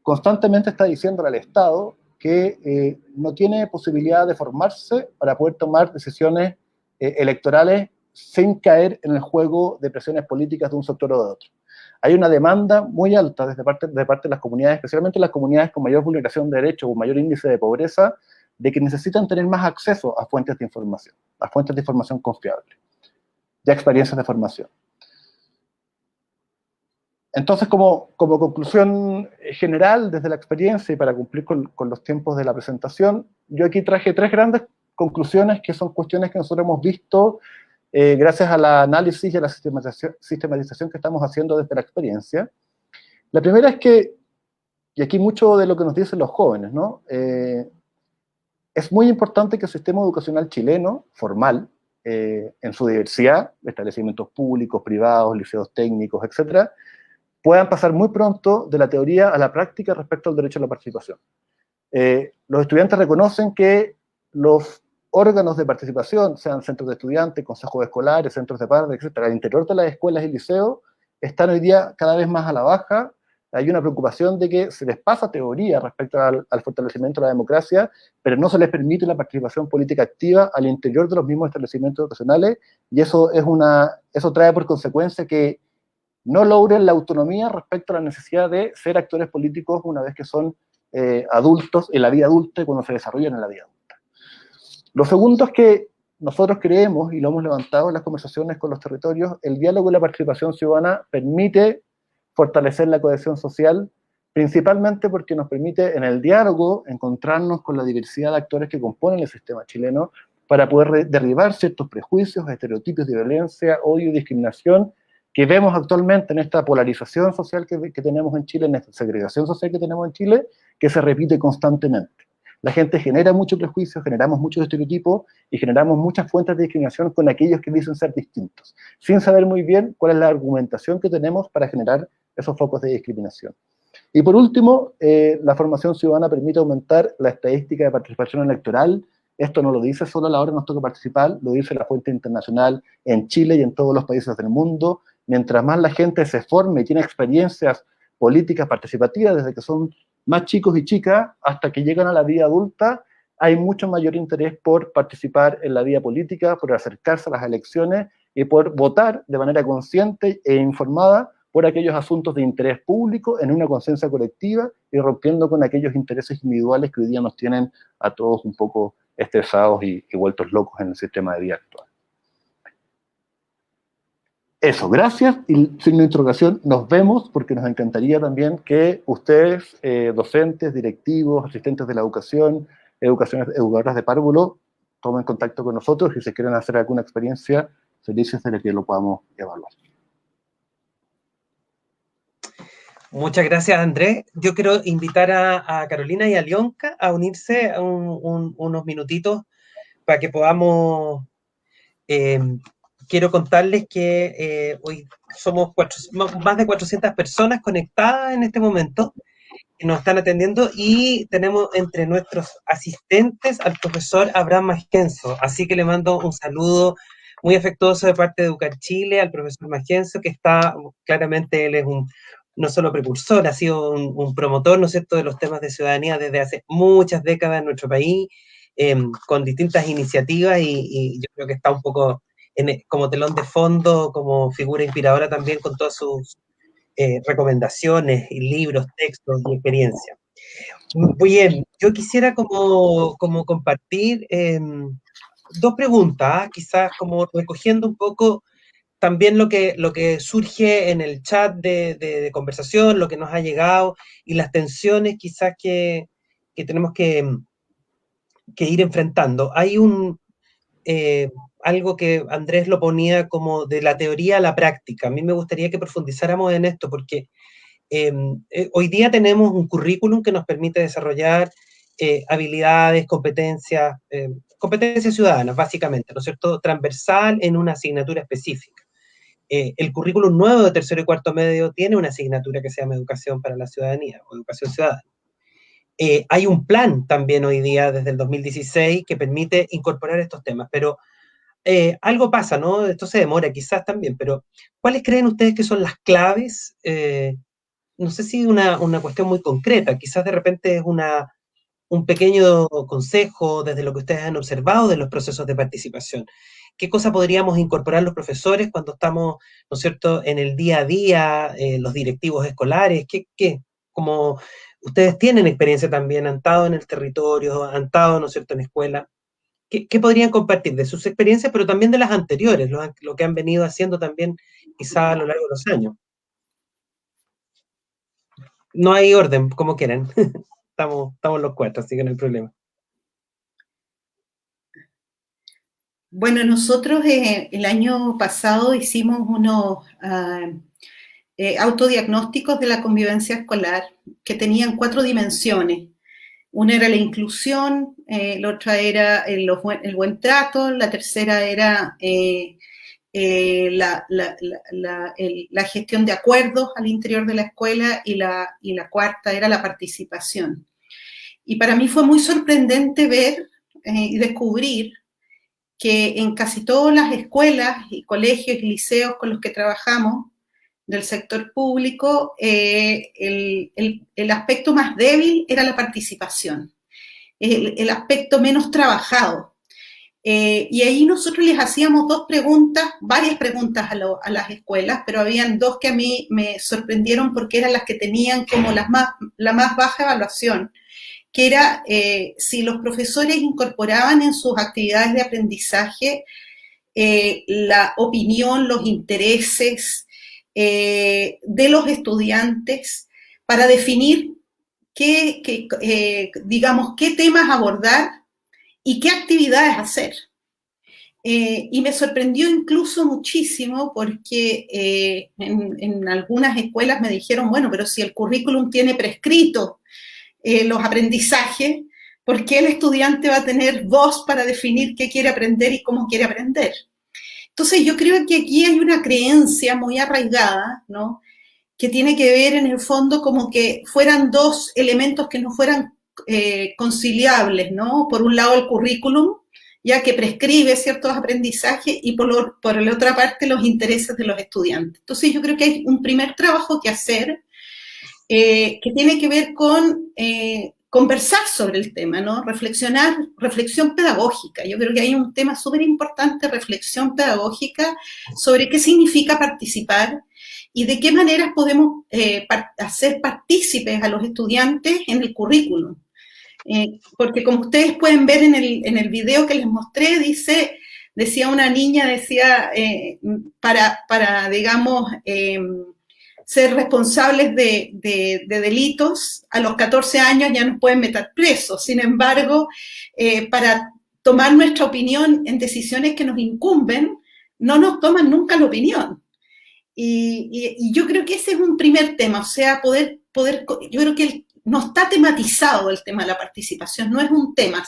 constantemente está diciéndole al Estado que no tiene posibilidad de formarse para poder tomar decisiones electorales sin caer en el juego de presiones políticas de un sector o de otro. Hay una demanda muy alta de parte de las comunidades, especialmente las comunidades con mayor vulneración de derechos o mayor índice de pobreza, de que necesitan tener más acceso a fuentes de información confiables, y a experiencias de formación. Entonces, como conclusión general, desde la experiencia y para cumplir con los tiempos de la presentación, yo aquí traje 3 grandes conclusiones que son cuestiones que nosotros hemos visto gracias al análisis y a la sistematización que estamos haciendo desde la experiencia. La primera es que, y aquí mucho de lo que nos dicen los jóvenes, ¿no? Es muy importante que el sistema educacional chileno, formal, en su diversidad, establecimientos públicos, privados, liceos técnicos, etcétera, puedan pasar muy pronto de la teoría a la práctica respecto al derecho a la participación. Los estudiantes reconocen que los órganos de participación, sean centros de estudiantes, consejos escolares, centros de padres, etc., al interior de las escuelas y liceos, están hoy día cada vez más a la baja. Hay una preocupación de que se les pasa teoría respecto al fortalecimiento de la democracia, pero no se les permite la participación política activa al interior de los mismos establecimientos educacionales, y eso trae por consecuencia que no logren la autonomía respecto a la necesidad de ser actores políticos una vez que son adultos en la vida adulta y cuando se desarrollan en la vida adulta. Lo segundo es que nosotros creemos, y lo hemos levantado en las conversaciones con los territorios, el diálogo y la participación ciudadana permite fortalecer la cohesión social, principalmente porque nos permite en el diálogo encontrarnos con la diversidad de actores que componen el sistema chileno para poder derribar ciertos prejuicios, estereotipos de violencia, odio y discriminación que vemos actualmente en esta polarización social que tenemos en Chile, en esta segregación social que tenemos en Chile, que se repite constantemente. La gente genera mucho prejuicio, generamos muchos estereotipos y generamos muchas fuentes de discriminación con aquellos que dicen ser distintos, sin saber muy bien cuál es la argumentación que tenemos para generar esos focos de discriminación. Y por último, la formación ciudadana permite aumentar la estadística de participación electoral. Esto no lo dice solo a la hora que nos toca participar, lo dice la fuente internacional en Chile y en todos los países del mundo. Mientras más la gente se forme y tiene experiencias políticas participativas desde que son más chicos y chicas hasta que llegan a la vida adulta, hay mucho mayor interés por participar en la vida política, por acercarse a las elecciones y por votar de manera consciente e informada por aquellos asuntos de interés público en una conciencia colectiva y rompiendo con aquellos intereses individuales que hoy día nos tienen a todos un poco estresados y vueltos locos en el sistema de vida actual. Eso, gracias, y signo de interrogación, nos vemos, porque nos encantaría también que ustedes, docentes, directivos, asistentes de la educación, educadoras de párvulo, tomen contacto con nosotros y si quieren hacer alguna experiencia, felices de que lo podamos evaluar. Muchas gracias, Andrés. Yo quiero invitar a Carolina y a Lionka a unirse a unos minutitos para que podamos... quiero contarles que hoy somos más de 400 personas conectadas en este momento que nos están atendiendo y tenemos entre nuestros asistentes al profesor Abraham Magenzo. Así que le mando un saludo muy afectuoso de parte de Educar Chile al profesor Magenzo, que está, claramente él es no solo precursor, ha sido un promotor, ¿no es cierto?, de los temas de ciudadanía desde hace muchas décadas en nuestro país, con distintas iniciativas, y yo creo que está un poco como telón de fondo, como figura inspiradora también, con todas sus recomendaciones, y libros, textos y experiencias. Muy bien, yo quisiera como compartir dos preguntas, quizás como recogiendo un poco también lo que surge en el chat de conversación, lo que nos ha llegado, y las tensiones quizás que tenemos que ir enfrentando. Hay algo que Andrés lo ponía como de la teoría a la práctica. A mí me gustaría que profundizáramos en esto, porque hoy día tenemos un currículum que nos permite desarrollar habilidades, competencias ciudadanas, básicamente, ¿no es cierto?, transversal en una asignatura específica. El currículum nuevo de tercero y cuarto medio tiene una asignatura que se llama Educación para la Ciudadanía, o Educación Ciudadana. Hay un plan también hoy día, desde el 2016, que permite incorporar estos temas, pero algo pasa, ¿no? Esto se demora quizás también, pero ¿cuáles creen ustedes que son las claves? No sé si una cuestión muy concreta, quizás de repente es un pequeño consejo desde lo que ustedes han observado de los procesos de participación. ¿Qué cosa podríamos incorporar los profesores cuando estamos, ¿no es cierto?, en el día a día, los directivos escolares? Como ustedes tienen experiencia también, han estado en el territorio, han estado, ¿no es cierto?, en escuela. ¿Qué podrían compartir de sus experiencias, pero también de las anteriores, lo que han venido haciendo también quizá a lo largo de los años? No hay orden, como quieran. Estamos los cuatro, así que no hay problema. Bueno, nosotros el año pasado hicimos unos autodiagnósticos de la convivencia escolar que tenían 4 dimensiones. Una era la inclusión, la otra era el buen trato, la tercera era la gestión de acuerdos al interior de la escuela, y la cuarta era la participación. Y para mí fue muy sorprendente ver y descubrir que en casi todas las escuelas y colegios y liceos con los que trabajamos del sector público, el aspecto más débil era la participación, el aspecto menos trabajado. Y ahí nosotros les hacíamos varias preguntas a las escuelas, pero habían 2 que a mí me sorprendieron porque eran las que tenían como la más baja evaluación, que era si los profesores incorporaban en sus actividades de aprendizaje la opinión, los intereses de los estudiantes para definir digamos, qué temas abordar y qué actividades hacer. Y me sorprendió incluso muchísimo porque en algunas escuelas me dijeron, bueno, pero si el currículum tiene prescrito los aprendizajes, ¿por qué el estudiante va a tener voz para definir qué quiere aprender y cómo quiere aprender? Entonces yo creo que aquí hay una creencia muy arraigada, ¿no?, que tiene que ver en el fondo como que fueran 2 elementos que no fueran conciliables, ¿no? Por un lado el currículum, ya que prescribe ciertos aprendizajes, y por la otra parte los intereses de los estudiantes. Entonces yo creo que hay un primer trabajo que hacer que tiene que ver con conversar sobre el tema, ¿no? Reflexión pedagógica. Yo creo que hay un tema súper importante, reflexión pedagógica, sobre qué significa participar y de qué maneras podemos hacer partícipes a los estudiantes en el currículum. Porque como ustedes pueden ver en el video que les mostré, decía una niña, para digamos, ser responsables de delitos, a los 14 años ya nos pueden meter presos. Sin embargo, para tomar nuestra opinión en decisiones que nos incumben, no nos toman nunca la opinión. Y yo creo que ese es un primer tema, o sea, yo creo que no está tematizado el tema de la participación, no es un tema.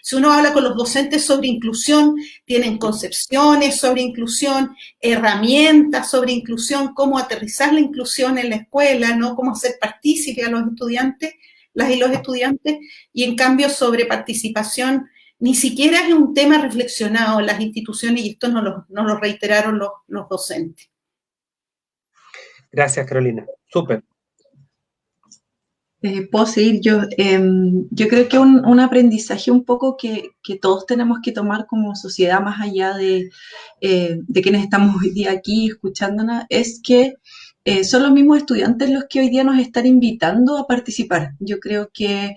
Si uno habla con los docentes sobre inclusión, tienen concepciones sobre inclusión, herramientas sobre inclusión, cómo aterrizar la inclusión en la escuela, ¿no?, cómo hacer partícipe a los estudiantes, las y los estudiantes, y en cambio sobre participación ni siquiera es un tema reflexionado en las instituciones, y esto nos lo reiteraron los docentes. Gracias, Carolina. Súper. Puedo seguir yo. Yo creo que un aprendizaje un poco que todos tenemos que tomar como sociedad, más allá de quienes estamos hoy día aquí escuchándonos, es que son los mismos estudiantes los que hoy día nos están invitando a participar. Yo creo que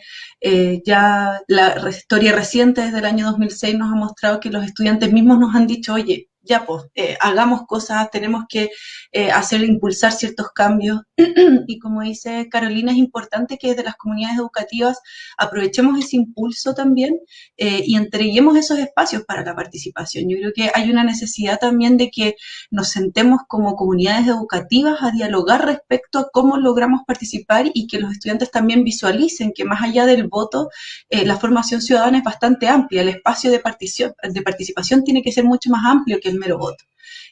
ya la historia reciente desde el año 2006 nos ha mostrado que los estudiantes mismos nos han dicho, oye, ya pues, hagamos cosas, tenemos que impulsar ciertos cambios. Y como dice Carolina, es importante que desde las comunidades educativas aprovechemos ese impulso también y entreguemos esos espacios para la participación. Yo creo que hay una necesidad también de que nos sentemos como comunidades educativas a dialogar respecto a cómo logramos participar y que los estudiantes también visualicen que más allá del voto, la formación ciudadana es bastante amplia, el espacio de participación tiene que ser mucho más amplio que el mero voto.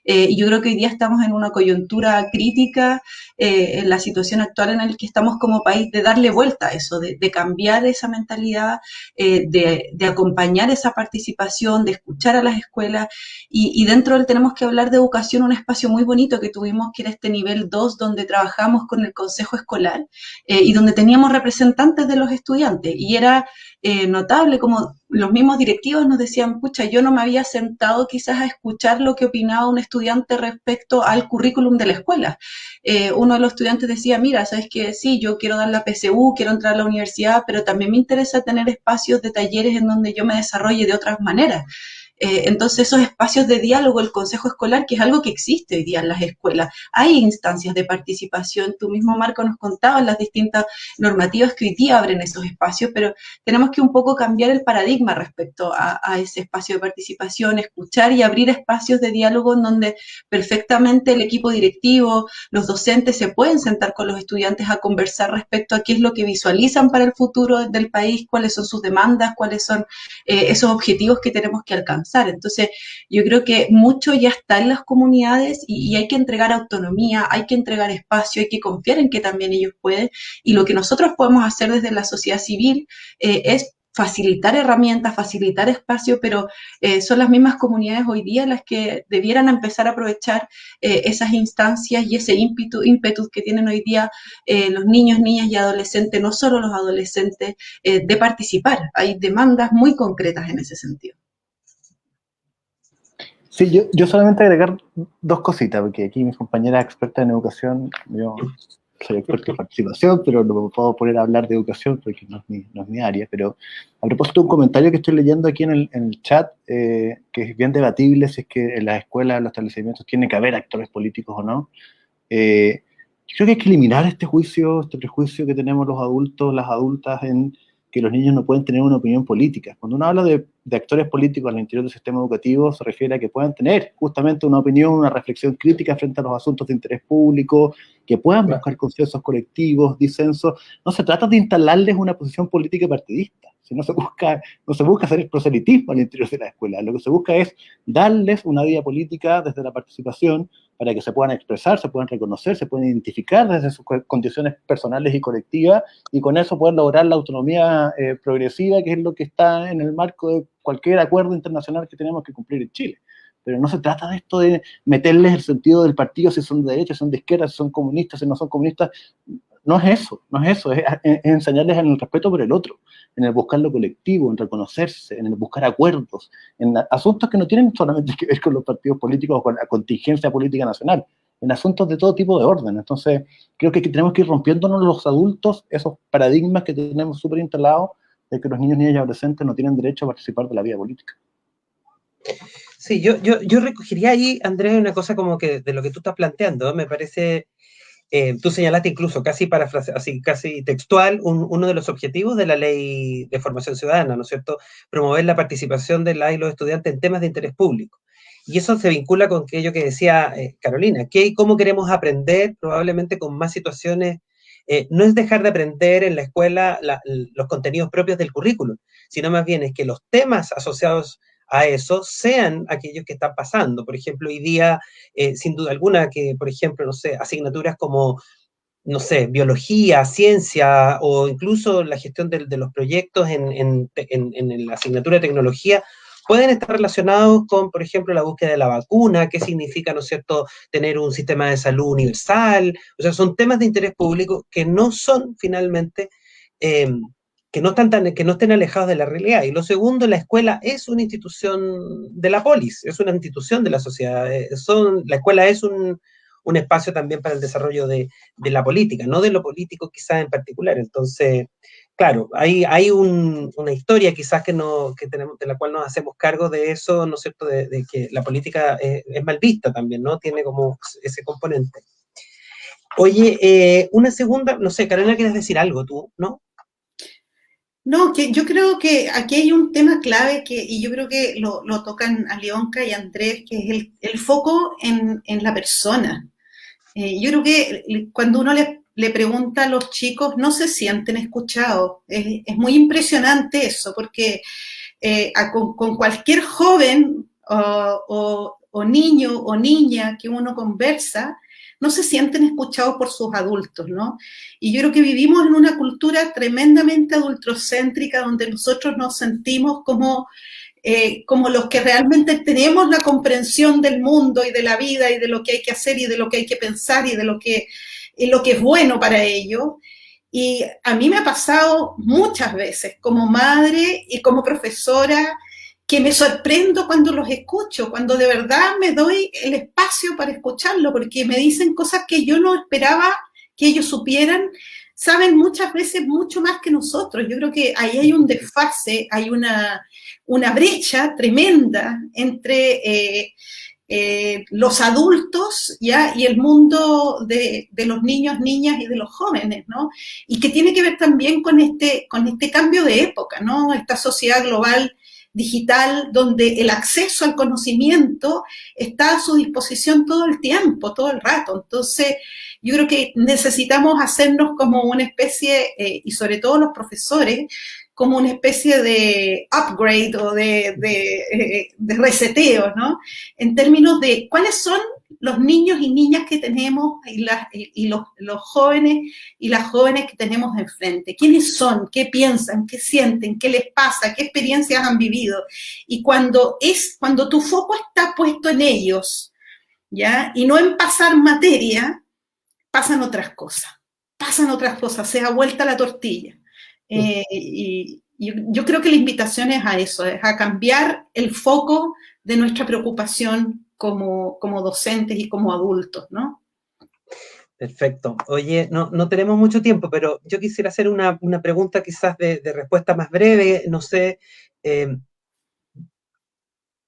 Y yo creo que hoy día estamos en una coyuntura crítica en la situación actual en la que estamos como país, de darle vuelta a eso, de cambiar esa mentalidad, de acompañar esa participación, de escuchar a las escuelas, y dentro del Tenemos que hablar de educación, un espacio muy bonito que tuvimos, que era este nivel 2, donde trabajamos con el consejo escolar y donde teníamos representantes de los estudiantes, y era notable como los mismos directivos nos decían, pucha, yo no me había sentado quizás a escuchar lo que opinaba un estudiante respecto al currículum de la escuela. Uno de los estudiantes decía, mira, sabes que sí, yo quiero dar la PSU, quiero entrar a la universidad, pero también me interesa tener espacios de talleres en donde yo me desarrolle de otras maneras. Entonces esos espacios de diálogo, el consejo escolar, que es algo que existe hoy día en las escuelas, hay instancias de participación, tú mismo Marco nos contabas las distintas normativas que hoy día abren esos espacios, pero tenemos que un poco cambiar el paradigma respecto a ese espacio de participación, escuchar y abrir espacios de diálogo en donde perfectamente el equipo directivo, los docentes se pueden sentar con los estudiantes a conversar respecto a qué es lo que visualizan para el futuro del país, cuáles son sus demandas, cuáles son esos objetivos que tenemos que alcanzar. Entonces, yo creo que mucho ya está en las comunidades y hay que entregar autonomía, hay que entregar espacio, hay que confiar en que también ellos pueden, y lo que nosotros podemos hacer desde la sociedad civil es facilitar herramientas, facilitar espacio, pero son las mismas comunidades hoy día las que debieran empezar a aprovechar esas instancias y ese ímpetu que tienen hoy día los niños, niñas y adolescentes, no solo los adolescentes, de participar. Hay demandas muy concretas en ese sentido. Sí, yo solamente agregar dos cositas, porque aquí mis compañeras expertas en educación, yo soy experto en participación, pero no me puedo poner a hablar de educación porque no es mi área, pero a propósito de un comentario que estoy leyendo aquí en el chat, que es bien debatible si es que en las escuelas, en los establecimientos, tiene que haber actores políticos o no. Yo creo que hay que eliminar este prejuicio que tenemos los adultos, las adultas, en que los niños no pueden tener una opinión política. Cuando uno habla de actores políticos al interior del sistema educativo, se refiere a que puedan tener justamente una opinión, una reflexión crítica frente a los asuntos de interés público, que puedan buscar consensos colectivos, disensos. No se trata de instalarles una posición política partidista, no se busca hacer el proselitismo al interior de la escuela. Lo que se busca es darles una vía política desde la participación para que se puedan expresar, se puedan reconocer, se puedan identificar desde sus condiciones personales y colectivas, y con eso poder lograr la autonomía progresiva, que es lo que está en el marco de cualquier acuerdo internacional que tenemos que cumplir en Chile. Pero no se trata de esto de meterles el sentido del partido, si son de derecha, si son de izquierda, si son comunistas, si no son comunistas. No es eso, es enseñarles en el respeto por el otro, en el buscar lo colectivo, en reconocerse, en el buscar acuerdos, en asuntos que no tienen solamente que ver con los partidos políticos o con la contingencia política nacional, en asuntos de todo tipo de orden. Entonces, creo que tenemos que ir rompiéndonos los adultos esos paradigmas que tenemos súper instalados de que los niños, niñas y adolescentes no tienen derecho a participar de la vida política. Sí, yo recogería ahí, Andrés, una cosa como que de lo que tú estás planteando, me parece, tú señalaste incluso casi así casi textual, uno de los objetivos de la Ley de Formación Ciudadana, ¿no es cierto? Promover la participación de las y los estudiantes en temas de interés público. Y eso se vincula con aquello que decía Carolina, que cómo queremos aprender, probablemente con más situaciones. No es dejar de aprender en la escuela los contenidos propios del currículum, sino más bien es que los temas asociados a eso sean aquellos que están pasando. Por ejemplo, hoy día, sin duda alguna, que, por ejemplo, no sé, asignaturas como, no sé, biología, ciencia, o incluso la gestión de los proyectos en la asignatura de tecnología, pueden estar relacionados con, por ejemplo, la búsqueda de la vacuna, qué significa, ¿no es cierto?, tener un sistema de salud universal. O sea, son temas de interés público que no son, finalmente, que no estén alejados de la realidad. Y lo segundo, la escuela es una institución de la polis, es una institución de la sociedad. La escuela es un espacio también para el desarrollo de la política, no de lo político quizás en particular. Entonces, claro, hay una historia quizás que tenemos, de la cual nos hacemos cargo de eso, ¿no es cierto?, de que la política es mal vista también, ¿no? Tiene como ese componente. Oye, una segunda, no sé, Carolina, ¿quieres decir algo tú, no? No, que yo creo que aquí hay un tema clave y yo creo que lo tocan Alionka y Andrés, que es el foco en la persona. Yo creo que cuando uno le pregunta a los chicos, no se sienten escuchados. Es muy impresionante eso, porque con cualquier joven o niño o niña que uno conversa, no se sienten escuchados por sus adultos, ¿no? Y yo creo que vivimos en una cultura tremendamente adultocéntrica, donde nosotros nos sentimos como los que realmente tenemos la comprensión del mundo y de la vida y de lo que hay que hacer y de lo que hay que pensar y de lo que es bueno para ello. Y a mí me ha pasado muchas veces como madre y como profesora que me sorprendo cuando los escucho, cuando de verdad me doy el espacio para escucharlo, porque me dicen cosas que yo no esperaba que ellos supieran. Saben muchas veces mucho más que nosotros. Yo creo que ahí hay un desfase, hay una brecha tremenda entre los adultos, ¿ya?, y el mundo de los niños, niñas y de los jóvenes, ¿no? Y que tiene que ver también con este cambio de época, ¿no? Esta sociedad global digital, donde el acceso al conocimiento está a su disposición todo el tiempo, todo el rato. Entonces, yo creo que necesitamos hacernos como una especie, y sobre todo los profesores, como una especie de upgrade o de reseteo, ¿no? En términos de cuáles son los niños y niñas que tenemos y los jóvenes y las jóvenes que tenemos enfrente. ¿Quiénes son? ¿Qué piensan? ¿Qué sienten? ¿Qué les pasa? ¿Qué experiencias han vivido? Y cuando tu foco está puesto en ellos, ¿ya?, y no en pasar materia, pasan otras cosas, se da vuelta la tortilla. Y yo creo que la invitación es a eso, es a cambiar el foco de nuestra preocupación como docentes y como adultos, ¿no? Perfecto. Oye, no tenemos mucho tiempo, pero yo quisiera hacer una pregunta quizás de respuesta más breve. No sé,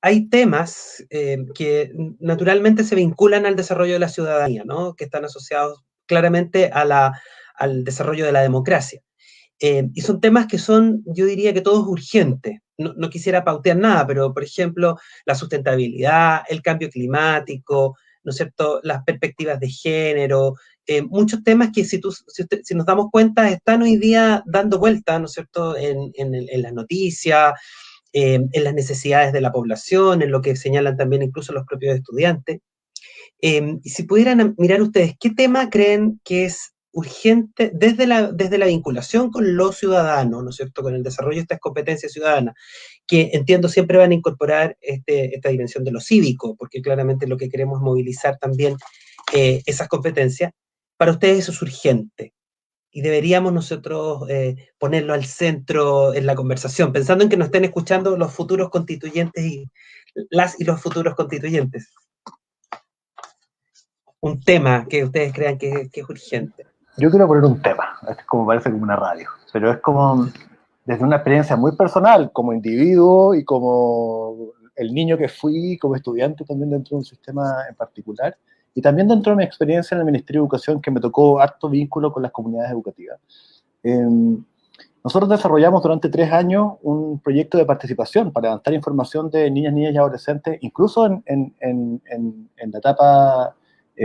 hay temas que naturalmente se vinculan al desarrollo de la ciudadanía, ¿no?, que están asociados claramente al desarrollo de la democracia. Y son temas que son, yo diría que todos urgentes. No quisiera pautear nada, pero, por ejemplo, la sustentabilidad, el cambio climático, ¿no es cierto?, las perspectivas de género, muchos temas que si nos damos cuenta están hoy día dando vuelta, ¿no es cierto?, en las noticias, en las necesidades de la población, en lo que señalan también incluso los propios estudiantes. Y si pudieran mirar ustedes, ¿qué tema creen que es urgente desde la vinculación con los ciudadanos, ¿no es cierto?, con el desarrollo de estas competencias ciudadanas, que entiendo siempre van a incorporar esta dimensión de lo cívico, porque claramente lo que queremos es movilizar también esas competencias? Para ustedes eso es urgente y deberíamos nosotros ponerlo al centro en la conversación, pensando en que nos estén escuchando los futuros constituyentes y los futuros constituyentes. Un tema que ustedes crean que es urgente. Yo quiero poner un tema, es como parece como una radio, pero es como desde una experiencia muy personal, como individuo y como el niño que fui, como estudiante también dentro de un sistema en particular, y también dentro de mi experiencia en el Ministerio de Educación, que me tocó harto vínculo con las comunidades educativas. Nosotros desarrollamos durante 3 años un proyecto de participación para levantar información de niñas, niñas y adolescentes, incluso en la etapa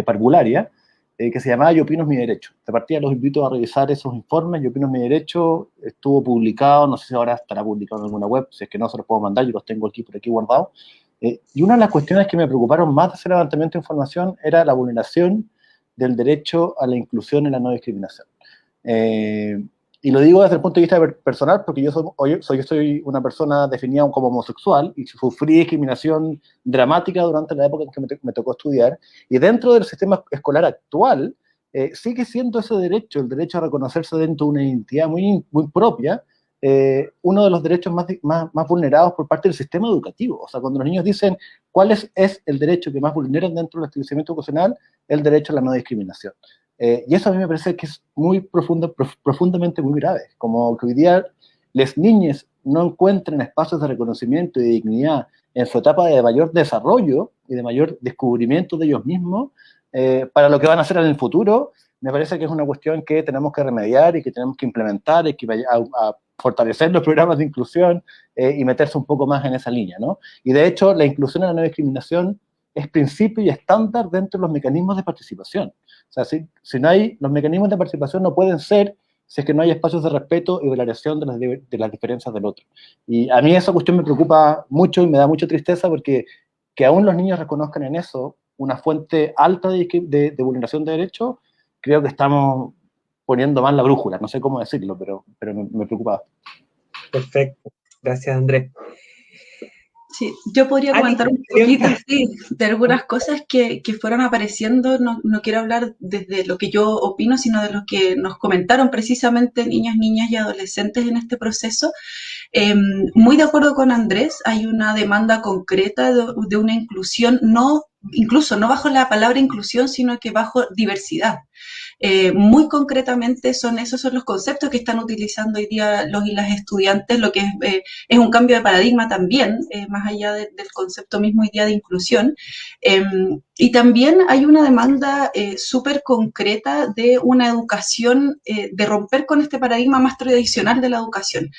parvularia, que se llamaba Yo Opino es mi derecho. De partida los invito a revisar esos informes. Yo Opino es mi derecho estuvo publicado, no sé si ahora estará publicado en alguna web, si es que no se los puedo mandar, yo los tengo por aquí guardados. Y una de las cuestiones que me preocuparon más de ese levantamiento de información era la vulneración del derecho a la inclusión y la no discriminación. Y lo digo desde el punto de vista personal, porque yo soy una persona definida como homosexual y sufrí discriminación dramática durante la época en que me tocó estudiar. Y dentro del sistema escolar actual, sigue siendo ese derecho, el derecho a reconocerse dentro de una identidad muy, muy propia, uno de los derechos más vulnerados por parte del sistema educativo. O sea, cuando los niños dicen cuál es el derecho que más vulneran dentro del establecimiento educacional, el derecho a la no discriminación. Y eso a mí me parece que es muy profundamente muy grave, como que hoy día las niñas no encuentren espacios de reconocimiento y de dignidad en su etapa de mayor desarrollo y de mayor descubrimiento de ellos mismos, para lo que van a hacer en el futuro. Me parece que es una cuestión que tenemos que remediar y que tenemos que implementar y que vaya a fortalecer los programas de inclusión y meterse un poco más en esa línea, ¿no? Y de hecho, la inclusión en la no discriminación es principio y estándar dentro de los mecanismos de participación. O sea, si no hay, los mecanismos de participación no pueden ser si es que no hay espacios de respeto y valoración de las diferencias del otro. Y a mí esa cuestión me preocupa mucho y me da mucha tristeza, porque que aún los niños reconozcan en eso una fuente alta de vulneración de derechos, creo que estamos poniendo mal la brújula, no sé cómo decirlo, pero me preocupa. Perfecto, gracias Andrés. Sí, yo podría comentar un poquito de algunas cosas que fueron apareciendo. No quiero hablar desde lo que yo opino, sino de lo que nos comentaron precisamente niños, niñas y adolescentes en este proceso. Muy de acuerdo con Andrés, hay una demanda concreta de una inclusión, incluso no bajo la palabra inclusión, sino que bajo diversidad. Muy concretamente esos son los conceptos que están utilizando hoy día los y las estudiantes, lo que es un cambio de paradigma también, más allá del concepto mismo hoy día de inclusión. Y también hay una demanda súper concreta de una educación, de romper con este paradigma más tradicional de la educación.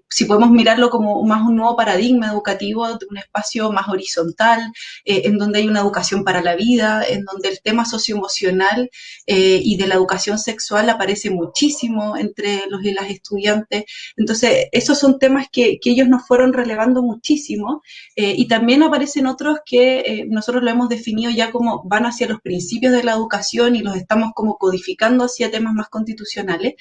Si podemos mirarlo como más un nuevo paradigma educativo, de un espacio más horizontal, en donde hay una educación para la vida, en donde el tema socioemocional y de la educación sexual aparece muchísimo entre los y las estudiantes. Entonces, esos son temas que ellos nos fueron relevando muchísimo, y también aparecen otros que nosotros lo hemos definido ya como van hacia los principios de la educación y los estamos como codificando hacia temas más constitucionales.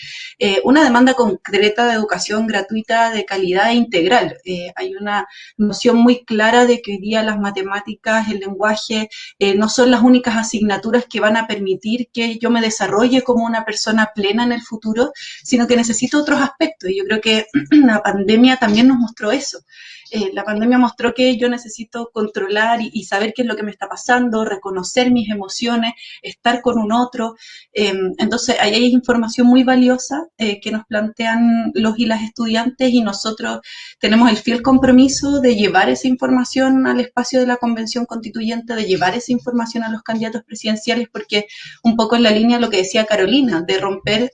Una demanda concreta de educación gratuita, de calidad e integral. Hay una noción muy clara de que hoy día las matemáticas, el lenguaje, no son las únicas asignaturas que van a permitir que yo me desarrolle como una persona plena en el futuro, sino que necesito otros aspectos. Y yo creo que la pandemia también nos mostró eso. La pandemia mostró que yo necesito controlar y saber qué es lo que me está pasando, reconocer mis emociones, estar con un otro. Entonces, ahí hay información muy valiosa que nos plantean los y las estudiantes, y nosotros tenemos el fiel compromiso de llevar esa información al espacio de la Convención Constituyente, de llevar esa información a los candidatos presidenciales, porque un poco en la línea de lo que decía Carolina, de romper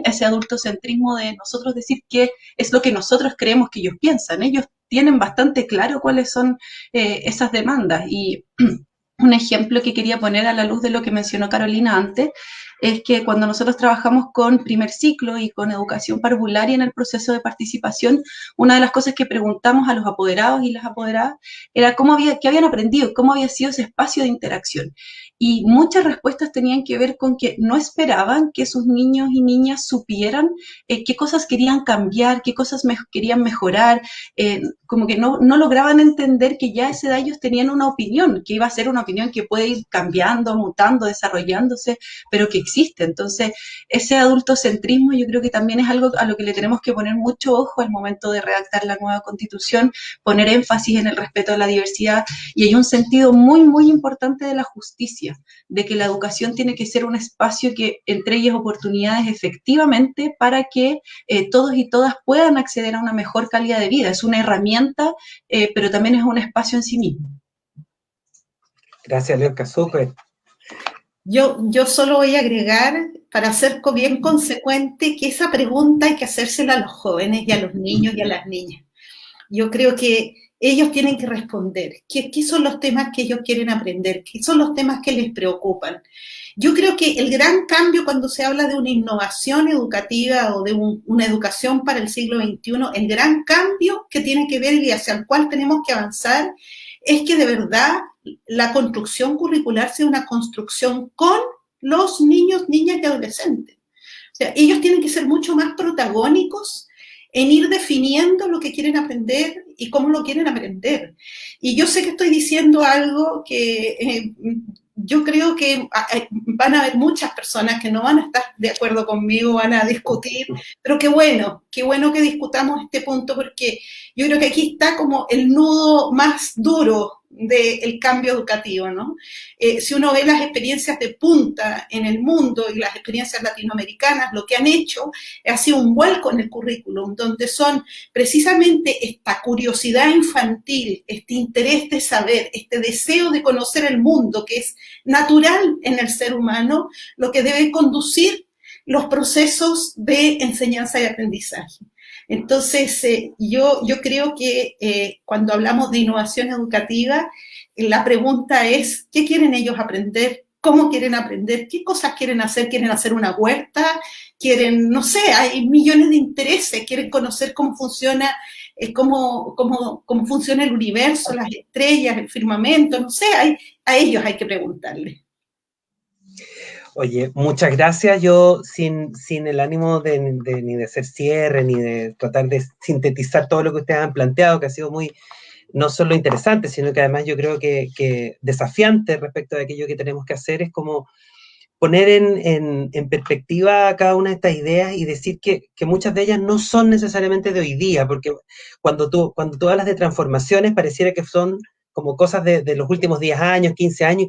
ese adultocentrismo de nosotros decir qué es lo que nosotros creemos que ellos piensan. Ellos tienen bastante claro cuáles son esas demandas. Y un ejemplo que quería poner a la luz de lo que mencionó Carolina antes es que cuando nosotros trabajamos con primer ciclo y con educación parvularia en el proceso de participación, una de las cosas que preguntamos a los apoderados y las apoderadas era qué habían aprendido, cómo había sido ese espacio de interacción. Y muchas respuestas tenían que ver con que no esperaban que sus niños y niñas supieran qué cosas querían cambiar, qué cosas querían mejorar, como que no lograban entender que ya a esa edad ellos tenían una opinión, que iba a ser una opinión que puede ir cambiando, mutando, desarrollándose, pero que existe. Entonces, ese adultocentrismo yo creo que también es algo a lo que le tenemos que poner mucho ojo al momento de redactar la nueva Constitución, poner énfasis en el respeto a la diversidad, y hay un sentido muy, muy importante de la justicia, de que la educación tiene que ser un espacio que entregue oportunidades efectivamente para que todos y todas puedan acceder a una mejor calidad de vida. Es una herramienta, pero también es un espacio en sí mismo. Gracias, Leonca, súper. Yo solo voy a agregar, para ser bien consecuente, que esa pregunta hay que hacérsela a los jóvenes y a los niños y a las niñas. Yo creo que ellos tienen que responder qué son los temas que ellos quieren aprender, qué son los temas que les preocupan. Yo creo que el gran cambio cuando se habla de una innovación educativa o de una educación para el siglo XXI, el gran cambio que tiene que ver y hacia el cual tenemos que avanzar es que de verdad la construcción curricular sea una construcción con los niños, niñas y adolescentes. O sea, ellos tienen que ser mucho más protagónicos en ir definiendo lo que quieren aprender y cómo lo quieren aprender. Y yo sé que estoy diciendo algo que yo creo que van a haber muchas personas que no van a estar de acuerdo conmigo, van a discutir, pero qué bueno que discutamos este punto, porque yo creo que aquí está como el nudo más duro del cambio educativo, ¿no? Si uno ve las experiencias de punta en el mundo y las experiencias latinoamericanas, lo que han hecho ha sido un vuelco en el currículum, donde son precisamente esta curiosidad infantil, este interés de saber, este deseo de conocer el mundo, que es natural en el ser humano, lo que debe conducir los procesos de enseñanza y aprendizaje. Entonces, yo creo que cuando hablamos de innovación educativa, la pregunta es, ¿qué quieren ellos aprender? ¿Cómo quieren aprender? ¿Qué cosas quieren hacer? ¿Quieren hacer una huerta? ¿Quieren, no sé, hay millones de intereses? ¿Quieren conocer cómo funciona, cómo funciona el universo, las estrellas, el firmamento? No sé, a ellos hay que preguntarles. Oye, muchas gracias. Yo, sin el ánimo ni de hacer cierre, ni de tratar de sintetizar todo lo que ustedes han planteado, que ha sido muy, no solo interesante, sino que además yo creo que desafiante respecto de aquello que tenemos que hacer, es como poner en perspectiva cada una de estas ideas y decir que muchas de ellas no son necesariamente de hoy día, porque cuando tú hablas de transformaciones, pareciera que son como cosas de los últimos 10 años, 15 años,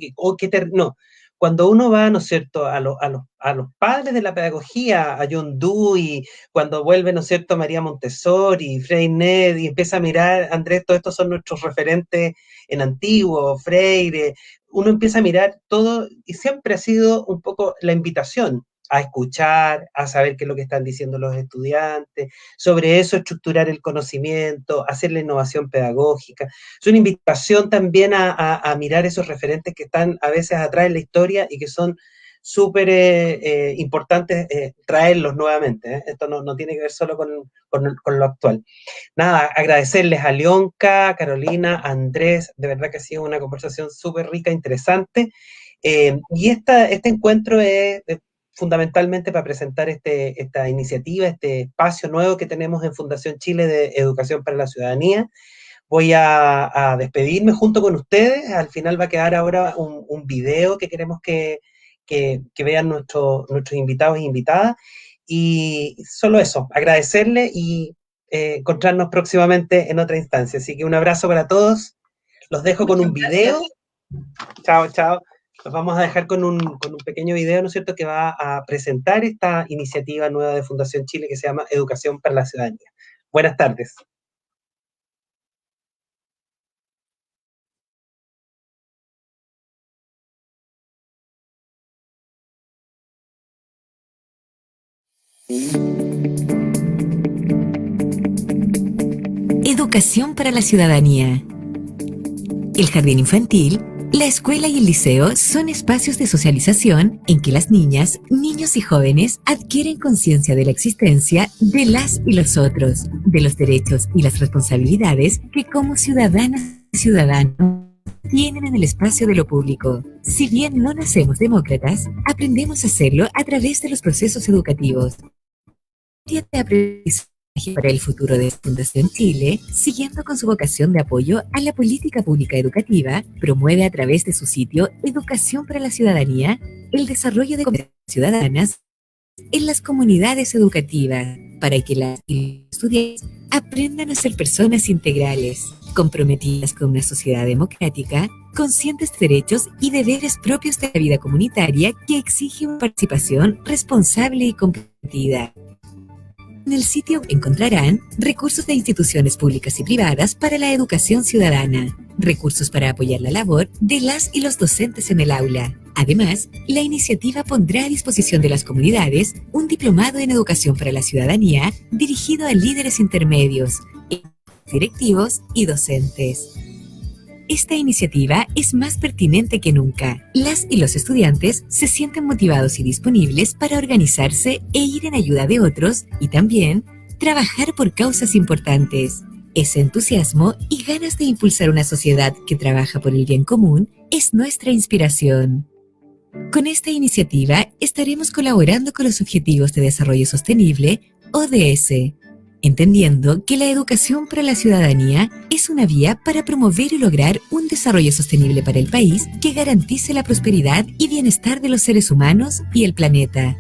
no. Cuando uno va, ¿no es cierto?, a los padres de la pedagogía, a John Dewey, cuando vuelve, ¿no es cierto?, María Montessori, Freinet, y empieza a mirar, Andrés, todos estos son nuestros referentes en antiguo, Freire, uno empieza a mirar todo, y siempre ha sido un poco la invitación a escuchar, a saber qué es lo que están diciendo los estudiantes, sobre eso estructurar el conocimiento, hacer la innovación pedagógica. Es una invitación también a mirar esos referentes que están a veces atrás en la historia y que son súper importantes traerlos nuevamente. Esto no tiene que ver solo con lo actual. Nada, agradecerles a Leonca, Carolina, Andrés, de verdad que ha sido una conversación súper rica, interesante. Y este encuentro es fundamentalmente para presentar esta iniciativa, este espacio nuevo que tenemos en Fundación Chile de Educación para la Ciudadanía. Voy a despedirme junto con ustedes. Al final va a quedar ahora un video que queremos que vean nuestros invitados e invitadas. Y solo eso, agradecerles y encontrarnos próximamente en otra instancia. Así que un abrazo para todos. Los dejo con un video. Chao, chao. Los vamos a dejar con un pequeño video, ¿no es cierto?, que va a presentar esta iniciativa nueva de Fundación Chile que se llama Educación para la Ciudadanía. Buenas tardes. Educación para la ciudadanía. El jardín infantil, la escuela y el liceo son espacios de socialización en que las niñas, niños y jóvenes adquieren conciencia de la existencia de las y los otros, de los derechos y las responsabilidades que como ciudadanas y ciudadanos tienen en el espacio de lo público. Si bien no nacemos demócratas, aprendemos a hacerlo a través de los procesos educativos. De aprendizaje para el futuro de Fundación Chile, siguiendo con su vocación de apoyo a la política pública educativa, promueve a través de su sitio Educación para la Ciudadanía el desarrollo de competencias ciudadanas en las comunidades educativas para que las estudiantes aprendan a ser personas integrales, comprometidas con una sociedad democrática, conscientes de derechos y deberes propios de la vida comunitaria que exige una participación responsable y comprometida. En el sitio encontrarán recursos de instituciones públicas y privadas para la educación ciudadana, recursos para apoyar la labor de las y los docentes en el aula. Además, la iniciativa pondrá a disposición de las comunidades un diplomado en educación para la ciudadanía dirigido a líderes intermedios, directivos y docentes. Esta iniciativa es más pertinente que nunca. Las y los estudiantes se sienten motivados y disponibles para organizarse e ir en ayuda de otros y también trabajar por causas importantes. Ese entusiasmo y ganas de impulsar una sociedad que trabaja por el bien común es nuestra inspiración. Con esta iniciativa estaremos colaborando con los Objetivos de Desarrollo Sostenible, ODS. entendiendo que la educación para la ciudadanía es una vía para promover y lograr un desarrollo sostenible para el país que garantice la prosperidad y bienestar de los seres humanos y el planeta.